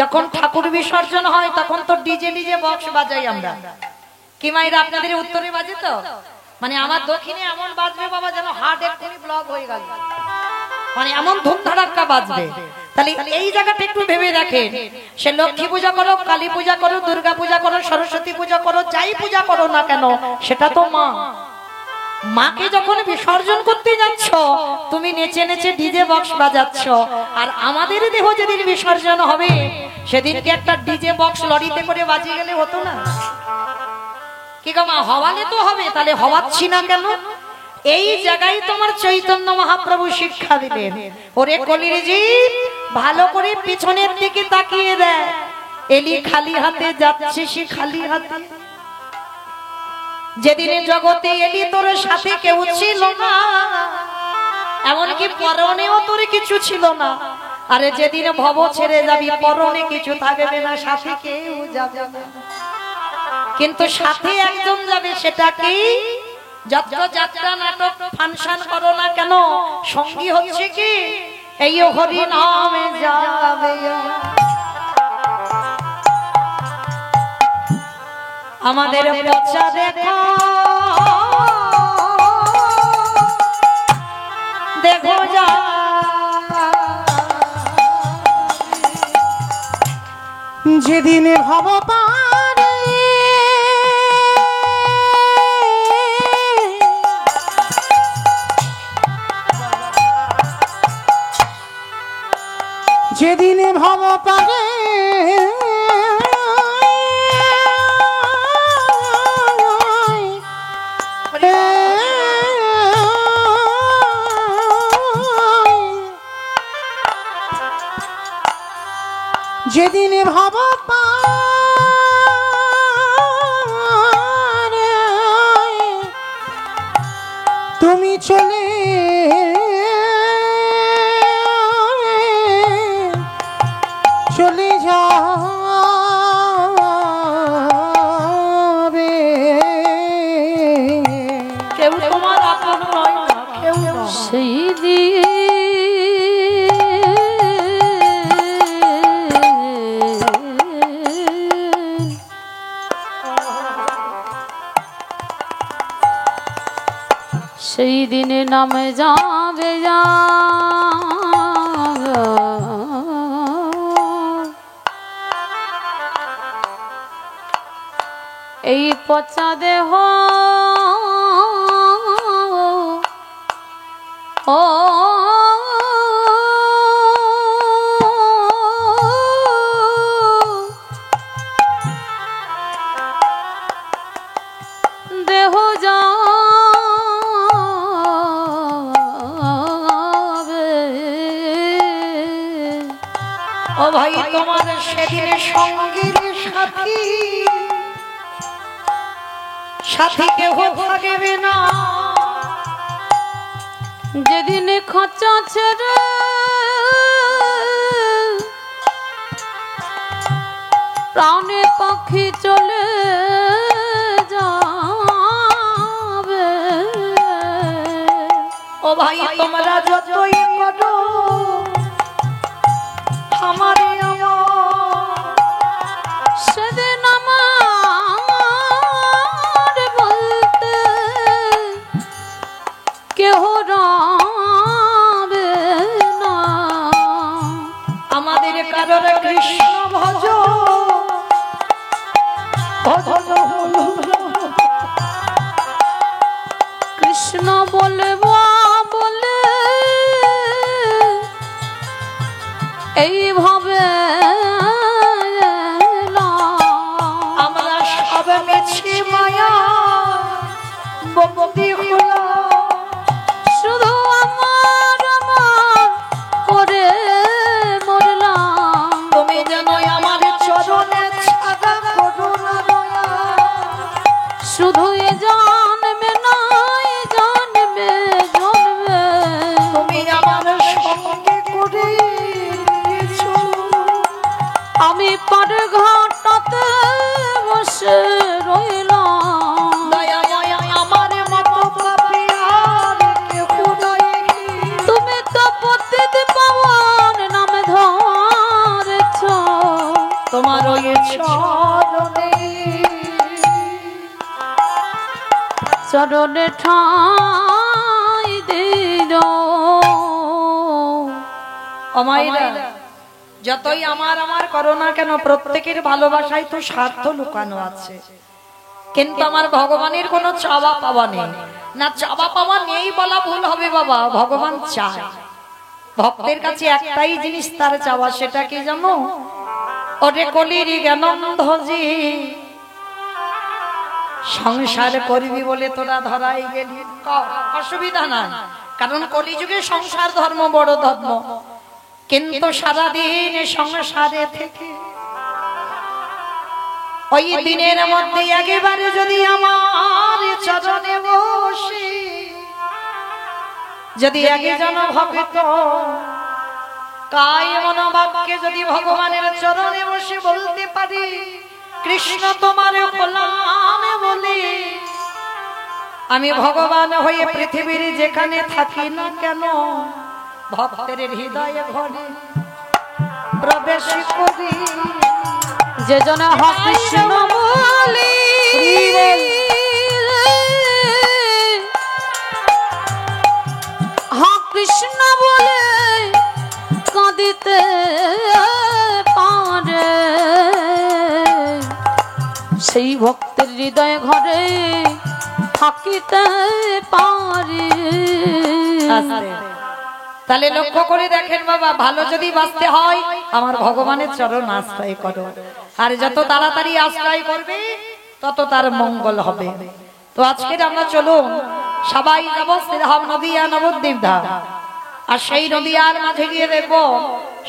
যখন ঠাকুর বিসর্জন হয় তখন তো ডিজে ডিজে বক্স বাজাই আমরা, কি মাইরা আপনাদের উত্তরে বাজে তো? মানে আমার দক্ষিণে এমন বাজবে বাবা যেন হার্ট এক্ষুনি ব্লক হয়ে গেল, মানে এমন ধুমধাড়াক্কা বাজবে। তাহলে এই জায়গাটা একটু ভেবে দেখেন, সে লক্ষ্মী পূজা করো, কালী পূজা করো, দুর্গা পূজা করো, সরস্বতী পূজা করো, যাই পূজা করো না কেন, সেটা তো মা। মাকে যখন বিসর্জন করতে যাচ্ছ তুমি নেচে নেচে ডিজে বক্স বাজাচ্ছ, আর আমাদের দেহ যেদিন বিসর্জন হবে সেদিনকে একটা ডিজে বক্স লরিতে করে বাজিয়ে গেলে হতো না? কি গো মা, হওয়ালে তো হবে, তাহলে হওয়াচ্ছি না কেন? এই জায়গায় তোমার চৈতন্য মহাপ্রভু শিক্ষা দিলেন, ওরে কলির জীব ভালো করে পিছনের দিকে তাকিয়ে দেয়, এলি খালি হাতে যাচ্ছে সে খালি হাতে। যেদিনে জগতে এলি তোর সাথে কেউ ছিল না, এমনকি পরনেও তোর কিছু ছিল না, আরে যেদিন ভব ছেড়ে যাবি পরনে কিছু থাকবে না, সাথে কেউ যাবে না, কিন্তু সাথে একজন যাবে, সেটা কি? যত যাত্রা নাটক ফাংশন করো না কেন, সঙ্গী হচ্ছে কি এই হরি নামে যাবে। আমাদের পচা দেখো দেখো যা, যেদিনে ভব পারে যেদিনে ভব পারে যেদিনে ভব পারে তুমি চলে চলে যাবে, কেউ তোমার আপন নয় না, কেউ নয়। সেই দিন সেই দিনে নামে যাবে যা, এই পচা দেহ ও দেহ যাবে। ও ভাই, তোমার সেদিনে সঙ্গীর সাথী সাথী কেউ থাকবে না, যেদিন খাঁচা ছেড়ে প্রাণে পাখি চলে যাবে। ও ভাই, তোমরা যতই করো আমার সেদিন আমার বলতে কেহ রবে না। আমাদের কারোর কৃষ্ণ ভজ কৃষ্ণ বলব বলে এইভাবে আমরা সব মিছি মায়া বন্দি হলো, শুধু আমার আমার করে মরলাম। তুমি যেন আমার চরণে ছাড়া করো না দয়া, শুধু এ জন্মে নয় জন্মে পারে ঘাটাতে বসে রইলাম। দয়াময় আমার মতো পাপী আর কেউ নাই। তুমি তো পতিত পাবন নামে ধরেছ, তোমার ওই চরণে চরণে ঠাই দিও। অমাইরা যতই আমার আমার করো না কেন, প্রত্যেকের ভালোবাসায় তো স্বার্থ লুকানো আছে। কিন্তু আমার ভগবানের কোনো চাওয়া পাওয়া নেই। না চাওয়া পাওয়া নেই বলা ভুল হবে বাবা, ভগবান চায়। ভক্তের কাছে একটাই জিনিস তার চাওয়া, সেটা কি জানো? ওরে কলির জ্ঞানন্ধজি, সংসার করবি বলে তোরা ধরাই গেলি, অসুবিধা নাই, কারণ কলিযুগে সংসার ধর্ম বড় ধর্ম। কিন্তু সারাদিন সংসারে থেকে ওই দিনের মধ্যে একেবারে যদি আমার চরণে বসে যদি একজন ভক্ত কায় মনোবাক্যে যদি ভগবানের চরণে বসে বলতে পারি কৃষ্ণ তোমার গোলাম বলে, আমি ভগবান হয়ে পৃথিবীর যেখানে থাকি না কেন ভক্তের হৃদয়ে ঘরে প্রবেশ করি। যে জন হরে কৃষ্ণ বলি, হা কৃষ্ণ বলে কাঁদিতে পারে, সেই ভক্তের হৃদয়ে ঘরে থাকিতে পারে। তাহলে লক্ষ্য করে দেখেন বাবা, ভালো যদি বাঁচতে হয় আমার ভগবানের চরণ আশ্রয় করো, আর যত তাড়াতাড়ি আশ্রয় করবে তত তার মঙ্গল হবে। তো আজকের আমরা চলুন সবাই যাব শ্রীধাম নদিয়া নবদ্বীপ ধাম, আর সেই নদিয়ার মাঝে গিয়ে দেখবো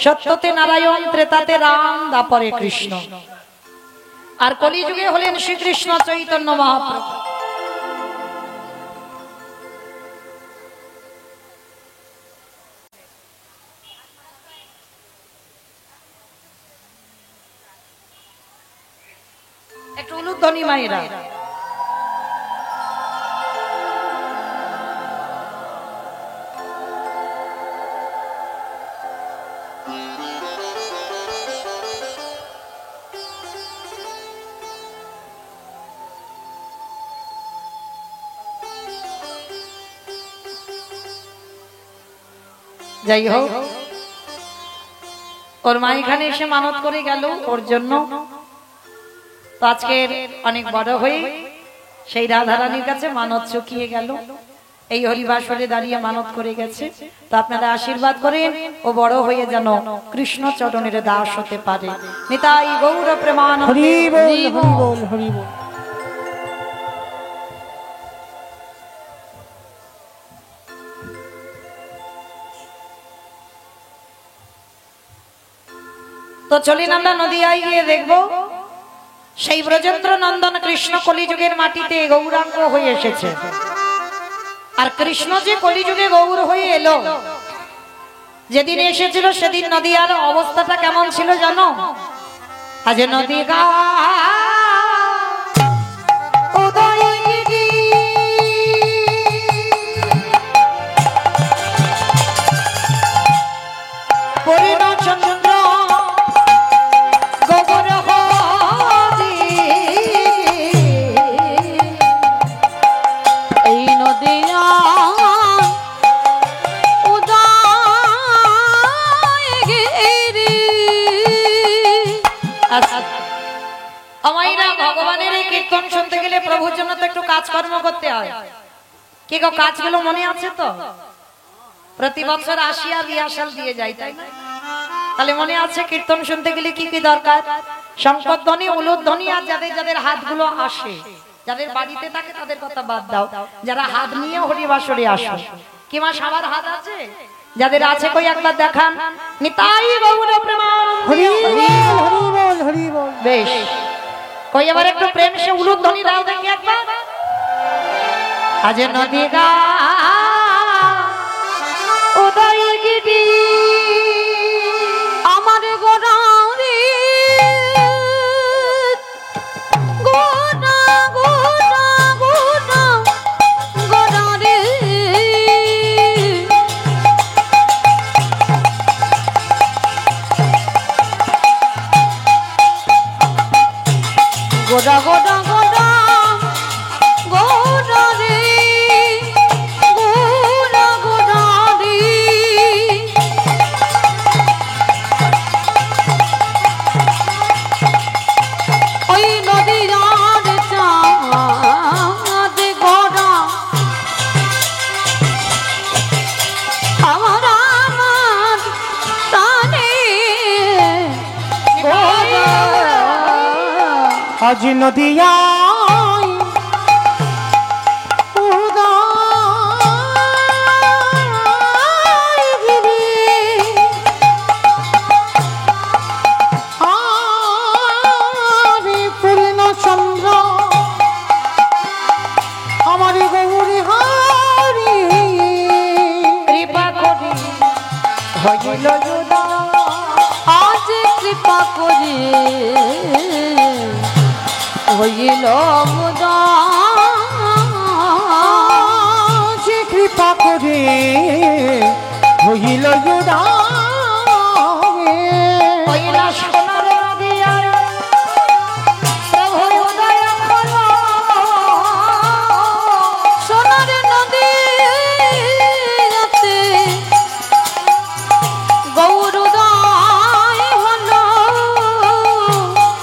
সত্যতে নারায়ণ, ত্রেতাতে রাম, দাপরে কৃষ্ণ, আর কলিযুগে হলেন শ্রীকৃষ্ণ চৈতন্য মহাপ্রভু। একটু উলুধ্বনি মায়েরা। যাই হোক, ওর মা এখানে এসে মানত করে গেল ওর জন্য। তো আজকের অনেক বড় হয়ে সেই রাধারানীর কাছে মানত চুকিয়ে গেল, এই হরিবাসরে দাঁড়িয়ে মানত করে গেছে। তো আপনারা আশীর্বাদ করেন ও বড় হয়ে যেন কৃষ্ণ চরণের দাস হতে পারে। নিতাই গৌর প্রেমানন্দে। হরি বল, হরি বল, হরি বল। তো চলিন আমরা নদিয়ায় গিয়ে দেখবো সেই ব্রজেন্দ্র নন্দন কৃষ্ণ কলিযুগের মাটিতে গৌরাঙ্গ হয়ে এসেছে। আর কৃষ্ণ যে কলিযুগে গৌর হয়ে এলো, যেদিন এসেছিল সেদিন নদিয়ার অবস্থাটা কেমন ছিল জানো? আজ নদী গা ভগবানের এই কীর্তন শুনতে গেলে প্রভুর জন্য তো একটু কাজকর্ম করতে হয়। কি গো, কাজগুলো মনে আছে তো? প্রতি বছর আসিয়া রিহার্সাল দিয়ে যাই, তাই না? তাহলে মনে আছে কীর্তন শুনতে গেলে কি কি দরকার? শঙ্করধ্বনি, উলুধ্বনি, আর যাদের যাদের হাতগুলো আসে, যাদের বাড়িতে থাকে তাদের কথা বাদ দাও, যারা হাত নিয়ে হরিবাসরে আসো। কি মা সবার হাত আছে? যাদের আছে কই একবার দেখান। নিতাই গৌর প্রেমানন্দে। হরি বল, হরি বল, হরি বল। বেশ, কই এবার একটু প্রেম সে উলুধ্বনি দাও দেখি একবার। আজ নদী গা উদয়গিরি আমার গোরারি আজ নদিয়ায় উদয়গিরি আরে পূর্ণচন্দ্র আমার গৌরী হারি কৃপা করি হইল উদয়। আজ কৃপা করে হইল উদয়। যে কৃপা করে হইল হইল সোনার নদিয়ায় প্রভু উদয় হলো। সোনার নদীতে গৌর উদয় হলো।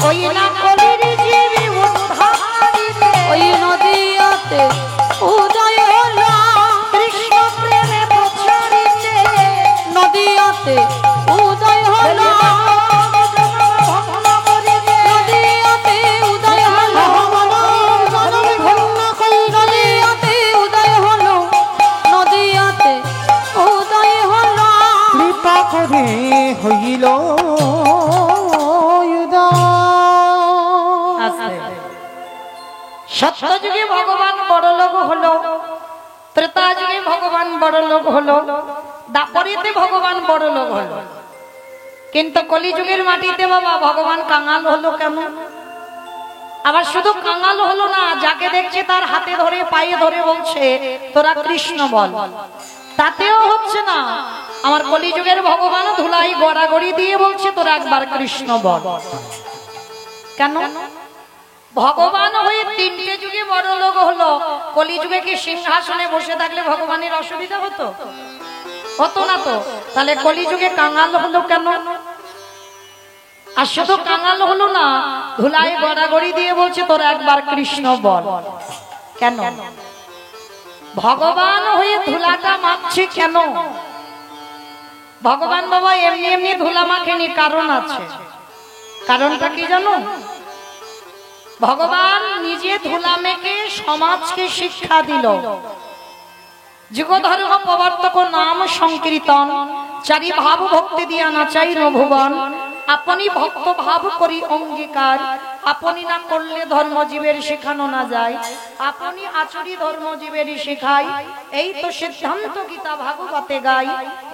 ওই না কলির জীবী উদ্ধারিতে ওই নদীতে উদয় হলো। কৃষ্ণ প্রেমে প্রচারিতে নদীতে উদয় হলো। নদীতে উদয় হলো। নদীতে উদয় হলো। নদীতে উদয় হলো। কৃপা করে হইল সত্য যুগে ভগবান বড় লোক হলো, ত্রেতা যুগে ভগবান বড় লোক হলো, দাপরিতে ভগবান বড় লোক হলো, কিন্তু কলিযুগের মাটিতে বাবা ভগবান কাঙাল হলো কেন? আবার শুধু কাঙাল হলো না, যাকে দেখছে তার হাতে ধরে পায়ে ধরে বলছে তোরা কৃষ্ণ বল, তাতেও হচ্ছে না। আমার কলিযুগের ভগবান ধুলাই গড়াগড়ি দিয়ে বলছে তোরা একবার কৃষ্ণ বল। কেন? ভগবান হয়ে তিনটে যুগে বড় লোক হলো, কলিযুগে কি সিংহাসনে বসে থাকলে ভগবানের অসুবিধা হতো? হতো না তো। তাহলে কলিযুগে কাঙাল হলো কেন? আর শুধু কাঙাল হলো না, ধুলাই গড়াগড়ি দিয়ে বলছে তোরা একবার কৃষ্ণ বল। কেন? ভগবান হয়ে ধুলাটা মাখছে কেন? ভগবান বাবা এমনি এমনি ধুলা মাখেনি, কারণ আছে। কারণটা কি জানো? ভগবান নিজে ধুলা মেখে সমাজকে শিক্ষা দিল। যুগ ধর্ম প্রবর্তক নাম সংকীর্তন, চারি ভাব ভক্তি দিয়া নাচাই ভুবন। আপনি ভক্ত ভাব করি অঙ্গীকার, আপনি না করলে ধর্মজীবের শেখানো না যায়। আপনি আচরি ধর্মজীবেরই শেখাই, এই তো সিদ্ধান্ত গীতা ভাগবতে গাই।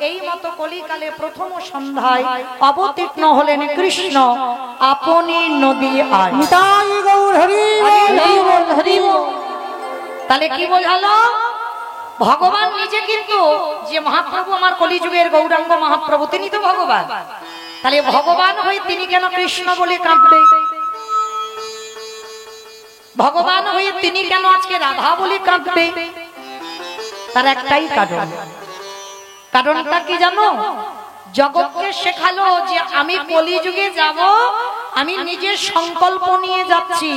এই মতো কলিকালে প্রথম সন্ধ্যায় অবতীর্ণ হলেন কৃষ্ণ, আপনি নদী আয়। নিতাই গৌর হরি হরি বল, হরি বল। তাহলে কি বোঝালো? ভগবান নিজে কিন্তু যে মহাপ্রভু আমার কলিযুগের গৌরাঙ্গ মহাপ্রভু, তিনি তো ভগবান। তাহলে ভগবান হয়ে তিনি কেন কৃষ্ণ বলে কাঁদবে? ভগবান হয়ে তিনি কেন আজকে রাধা বলে কাঁদবে? তার একটাই কারণ। কারণটা কি জানো? জগৎকে শেখালো যে আমি কলিযুগে যাব, আমি নিজের সংকল্প নিয়ে যাচ্ছি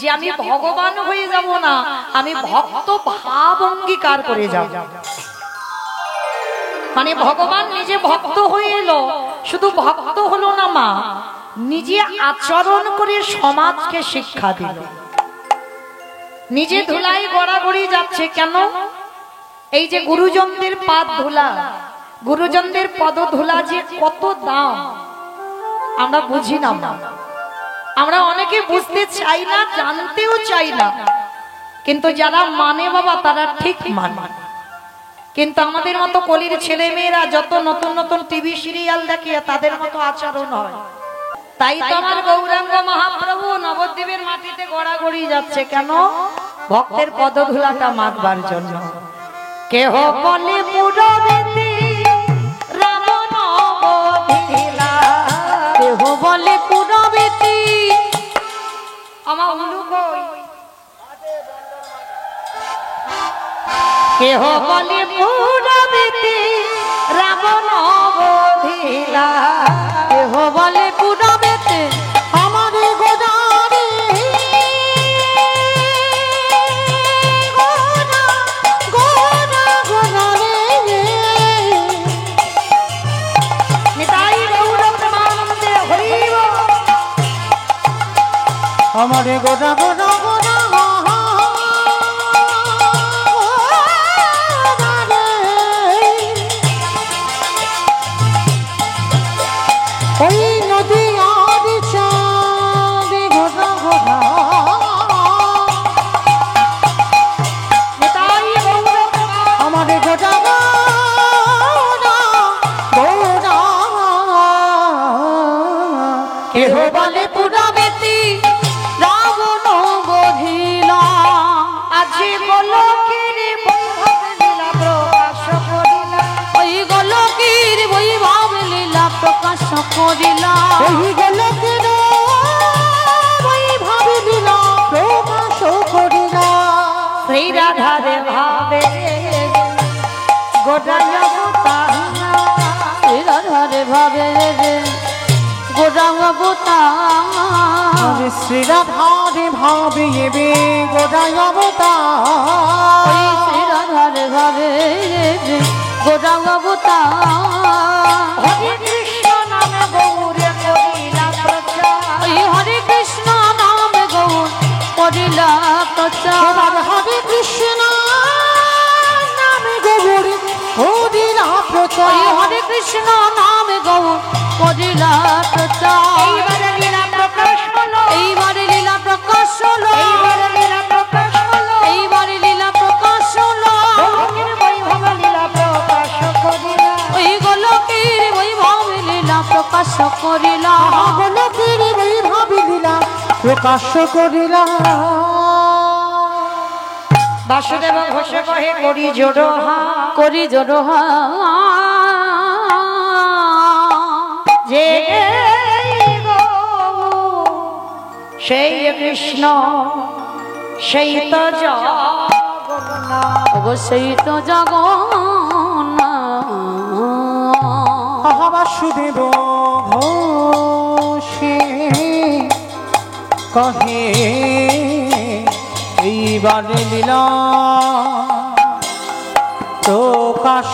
যে আমি ভগবান হয়ে যাব না, আমি ভক্ত ভাব অঙ্গীকার করে যাব। মানে ভগবান নিজে ভক্ত হয়ে এলো, শুধু ভক্ত হলো না মা, নিজে আচরণ করে সমাজকে শিক্ষা দিল। নিজে ধুলাই গড়াগড়ি যাচ্ছে কেন? এই যে গুরুজনদের পাদ ধুলা, গুরুজনদের পদ ধুলা যে কত দাম আমরা বুঝি না। আমরা অনেকে বুঝতে চাই না, জানতেও চাই না, কিন্তু যারা মানে বাবা তারা ঠিক মানে। কিন্তু আমাদের মতো কলির ছেলে মেয়েরা যত নতুন নতুন টিভি সিরিয়াল দেখে তাদের মতো আচরণ হয়। তাই তো আমার গৌরাঙ্গ মহাপ্রভু নবদ্বীপের মাটিতে গড়াগড়ি যাচ্ছে কেন? ভক্তের পদধূলাটা মাখবার জন্য। কেহ বলে পুরবেতি রাবণ বধিলা, দেহ বলে পুরবেতি। আমার উলু কই? কেহ বলে পুরবেতি রাবণ বধিলা, দেহ বলে পুরবেতি আমার গোদারে গোরা গোরা গোদারে নিতাই গৌর প্রেমানন্দে হরি বল। আমার গোরা গোরা গোরা ওই নদী আর চাঁদে গোরা গোরা আমার গোরা গোরা গোরা কেহ বলে পুরাবেতি রাবণ বধিলা আজি গোলকের বৈভব লীলা প্রকাশ করিলা ওই গোলকের বৈভব লীলা প্রকাশ করিলা এই গোলকের বৈভব লীলা প্রকাশ করিলা শ্রী রাধারে ভাবে গোটাল শ্রী রাধারে ভাবে রে গোরাঙ্গ অবতার আরে শ্রী রাধারে ভাবে এবে গোড়ায় অবতার ওই শ্রী রাধারে ভাবে রে গোরাঙ্গ অবতার হরে কৃষ্ণ নামে গৌরে করিলা প্রচার ওই হরে কৃষ্ণ নামে গৌর করিলা প্রচার এবার হরে কৃষ্ণ নামে গৌরী হরিলা ওই প্রচার হরে কৃষ্ণ নামে গৌর করিলা প্রচার এইবারে লীলা প্রকাশ হলো এইবারে লীলা প্রকাশ হলো এইবারে লীলা প্রকাশ হলো এইবারে লীলা প্রকাশ হলো গোলকের বৈভব লীলা প্রকাশ করিলা ওই গোলকের বৈভব লীলা প্রকাশ করিলা গোলকের বৈভব লীলা প্রকাশ করিলা বাসুদেব ঘোষে কহে করি জোড়ো করি জড়োহা যে সেই কৃষ্ণ সেই তো জগন্নাথ অবশ্যই তো জগন্নাথ বাসুদেব ঘোষে কহে এইবার লীলা প্রকাশ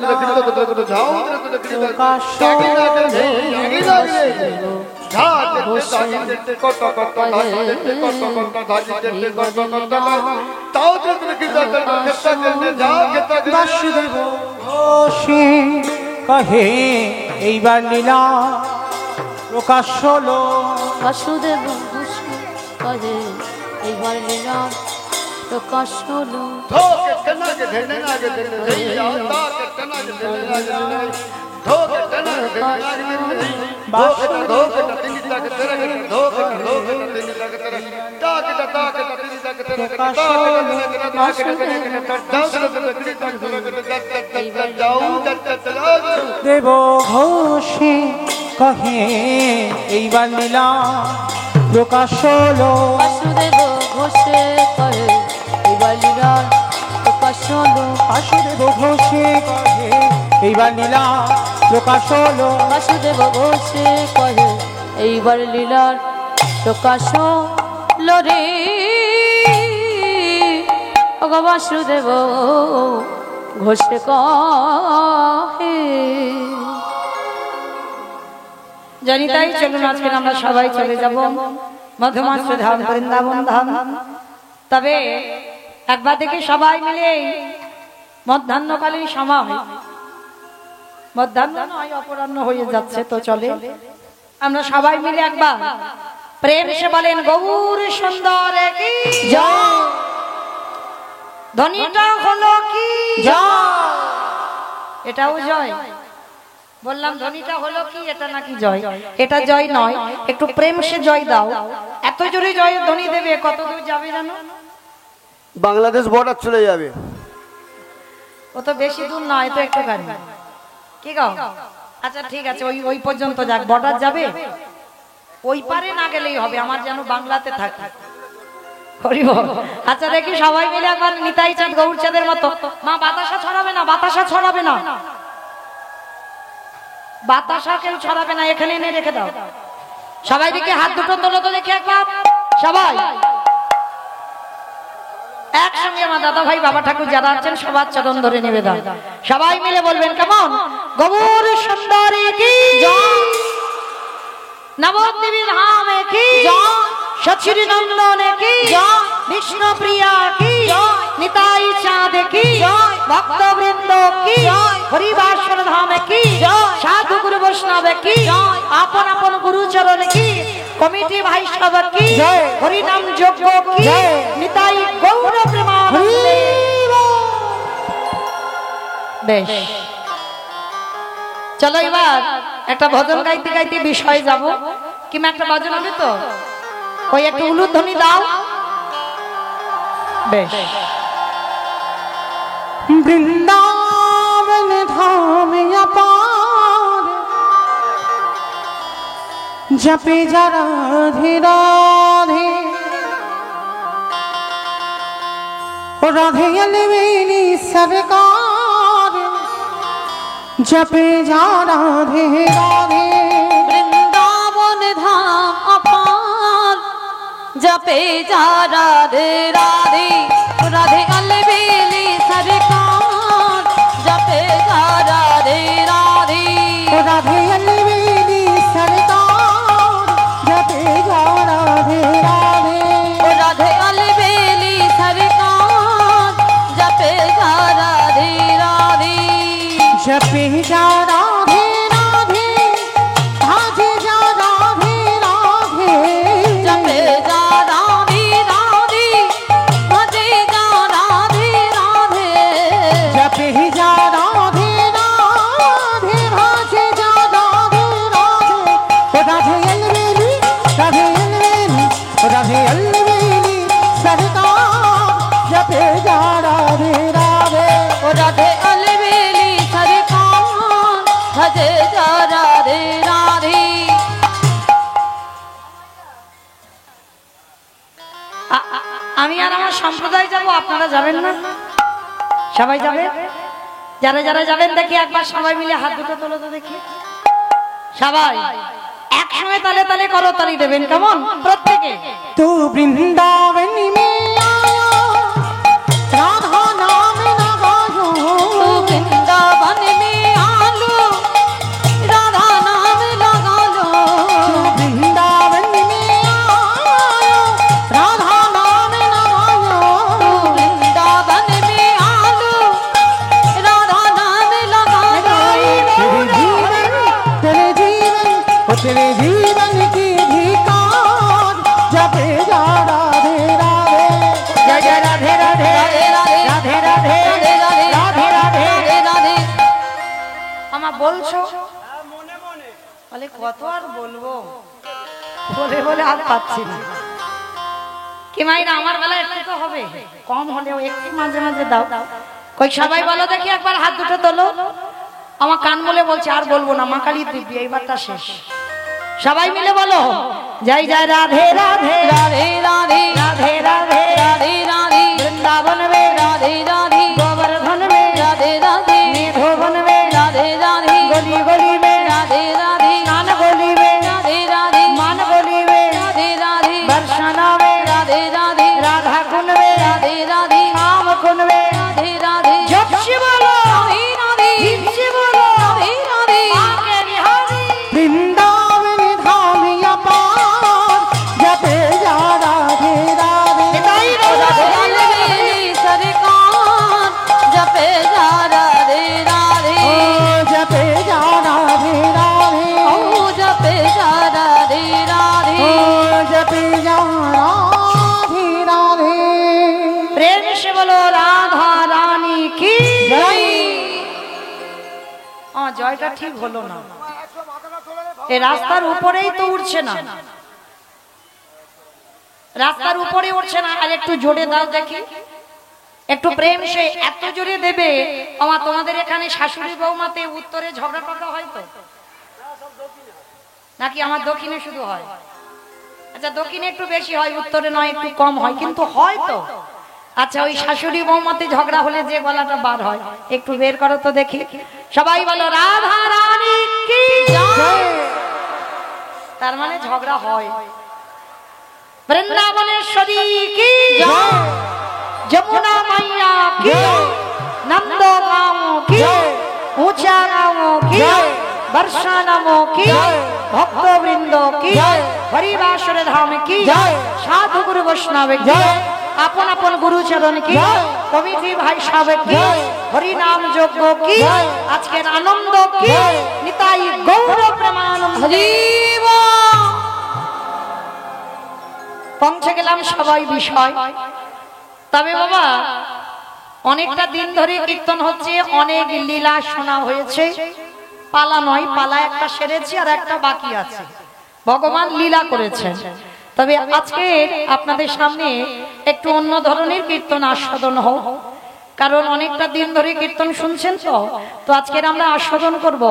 হলো বাসুদেব বাসুদেব ঘোষে কহে এইবার লীলা প্রকাশ হলো বাসুদেব ঘোষ কহে এইবার লীলা প্রকাশ হলো দেব ঘোষে কহে এইবার লীলা প্রকাশ হলো বাসুদেব ঘোষে কহে এইবার লীলা প্রকাশ হলো বাসুদেব ঘোষে কহে এইবার লীলা প্রকাশ হলো বাসুদেব ঘোষে কহে এইবার লীলার প্রকাশ হলো রে ওগো বাসুদেব ঘোষে কহে জানি তাই চলুন আজকে আমরা সবাই চলে যাব মধুমাস ধাম বৃন্দাবন ধাম। তবে একবার দেখি সবাই মিলে মধ্যাহ্নকালীন সময়, মধ্যাহ্ন নয় অপরাহ্ন হয়ে যাচ্ছে, তো চলে আমরা সবাই মিলে একবার প্রেম সে বলেন গৌর সুন্দর কি জয়, ধ্বনিটা হলো কি জয়, এটাও জয়। বললাম ধ্বনিটা হলো কি, এটা নাকি জয়? এটা জয় নয়, একটু প্রেম সে জয় দাও। এত জোরে জয় ধ্বনি দেবে, কত দূর যাবে জানো? বাংলাদেশ বর্ডার চলে যাবে। ও তো বেশি দূর নয়, তো একটু গাড়ি কি গাও। আচ্ছা ঠিক আছে, ওই ওই পর্যন্ত যাক, বর্ডার যাবে, ওই পারে না গেলেই হবে, আমার যেন বাংলাতে থাকে। হরিব। আচ্ছা দেখি সবাই মিলে একবার নিতাই চাঁদ গৌর চাঁদের মতো। মা বাতাসা ছড়াবে না, বাতাসা ছড়াবে না, বাতাসা কেউ ছড়াবে না, এখানে এনে রেখে দাও। সবাই দিকে হাত দুটো তোলো তো দেখি একবার সবাই একসঙ্গে। আমার দাদা ভাই বাবা ঠাকুর যারা আছেন সবার চরণ ধরে নিবেদন, সবাই মিলে বলবেন কেমন? গৌর সুন্দরী কি জয়, নবদ্বীপ ধামে কি জয়, সচিরি নন্দনে কি জয়, বিষ্ণু প্রিয়া কি জয়, নিতাই চাঁদ কি জয়, ভক্তবৃন্দ কি জয়, হরিবাসর ধামে কি জয়, সাধু গুরু বৈষ্ণব কি জয়, আপন আপন গুরু চরণ কি, কমিটি ভাই সব কি জয়, হরিনাম যজ্ঞ কি জয়, নিতাই গৌর প্রেমানন্দে। বেশ, চলো এবার একটা ভজন গাইতে গাইতে বিষয় যাব। কিংবা একটা ভজন হবে তো, ওই একটু উলুধ্বনি দাও। বেশ, বৃন্দাবন ধাম अपार जपे जा राधे राधे ओ राधे अलवेली सरकार जपे जा राधे राधे वृंदावन धाम अपार जपे जा राधे राधे राधे अलबेली सरकार जपे जा राधे राधे ओ राधे अलवेली सरकार जपे जा राधे राधे राधे अलबेली सरकार जपे जा राधे राधे जपे जा राधे राधे भाजे जा राधे राधे जपे जा राधे राधे भजे जा राधे राधे जपे जा राधे राधे भाजे जा राधे राधे ओ राधे अलवेली ओ राधे अलवेली सरकार जपे जा राधे राधे राधे अलबेली सरकार भजे जा राधे राधे আমি আর আমার সম্প্রদায় যাব, আপনারা যাবেন না? সবাই যাবে? যারা যারা যাবেন দেখি একবার সবাই মিলে হাত দুটো তোলো তো দেখি সবাই একসঙ্গে তালে তালে করো, তালি দেবেন কেমন? প্রত্যেকে तू वृंदावन में आया राधा नाम लगायो तू वृंदावन में आलो राधा नाम लगा लो तू वृंदावन में आया राधा नाम लगायो तू वृंदावन में आलो राधा नाम लगा लो तेरे जीवन की धिकार जपे जा राधे राधे जय जय राधे राधे राधे राधे राधे राधे राधे राधे राधे राधे राधे राधे আমার বলছো বলে কত আর বলবো, বলে বলে আর পাচ্ছি না। কি মাইরা আমার বেলা একটু তো হবে, কম হলেও একটু মাঝে মাঝে দাও। কই সবাই বলো দেখি একবার হাত দুটো তোলো। আমার কান বলে বলছে আর বলবো না, মা কালী দিব্যি এইবারটা শেষ। সবাই মিলে বলো জয় জয় রাধে রাধে राधे राधे রাধে রাধে राधे राधे বৃন্দাবন মে राधे राधे গোবর্ধন মে राधे राधे নিধোবন মে राधे राधे গলি গলি মে राधे राधे স্নান গলি মে राधे राधे মান গলি মে राधे राधे বর্ষনা মে राधे राधे রাধা কুন মে राधे राधे কাম কুন মে राधे राधे জপসি বলো राधे राधे হিপসি বলো राधे राधे আগে বিহারি वृंदावन धाम अपार जपे जा राधे राधे নিতাই राधे রাধে अलबेली सरकार जपे जा राधे राधे ओ जपे जा राधे राधे ओ जपे जा राधे राधे ओ जपे जा राधे राधे প্রেম সে বলো রাধা রানী কি जय জয়টা ঠিক হলো না, এই রাস্তার উপরেই তো উঠছে না, রাস্তার উপরে উঠছে না। আর একটু জোরে দাও দেখি, একটু প্রেম সে এত জোরে দেবে। আমার তোমাদের এখানে শাশুড়ি বৌমাতে উত্তরে ঝগড়া টগড়া হয় তো নাকি আমার দক্ষিণে শুধু হয়? আচ্ছা দক্ষিণে একটু বেশি হয়, উত্তরে নয় একটু কম হয়, কিন্তু হয় তো। আচ্ছা ওই শাশুড়ি বৌমাতে ঝগড়া হলে যে গলাটা বার হয় একটু বের করো তো দেখি। সবাই বলো রাধা রানী কি জয়। তার মানে ঝগড়া হয়। বৃন্দাবনেশ্বরী কি জয়, যমুনা মাইয়া কি জয়, নন্দ গাঁও কি জয়, উঁচা গাঁও কি জয়, বর্ষা নাম কি জয়, ভক্তবৃন্দ কি জয়, হরিবাসর ধাম কি জয়, সাধু গুরু বৈষ্ণব কি জয়, আপন আপন গুরুচরণ কি জয়, কমিটি ভাই সাবেক কি জয়, হরিনাম যজ্ঞ কি জয়, আজকের আনন্দ কি জয়, নিতাই গৌর প্রেমানন্দ হরিব পৌঁছে গেলাম সবাই বিষয়। তবে বাবা অনেকটা দিন ধরে কীর্তন হচ্ছে, অনেক লীলা শোনা হয়েছে। পালা নয়, পালা একটা সেরেছি আর একটা বাকি আছে। ভগবান লীলা করেছেন। তবে আজকে আপনাদের সামনে একটু অন্য ধরনের কীর্তন আস্বাদন হোক, কারণ অনেকটা দিন ধরে কীর্তন শুনছেন তো আজকের আমরা আস্বাদন করব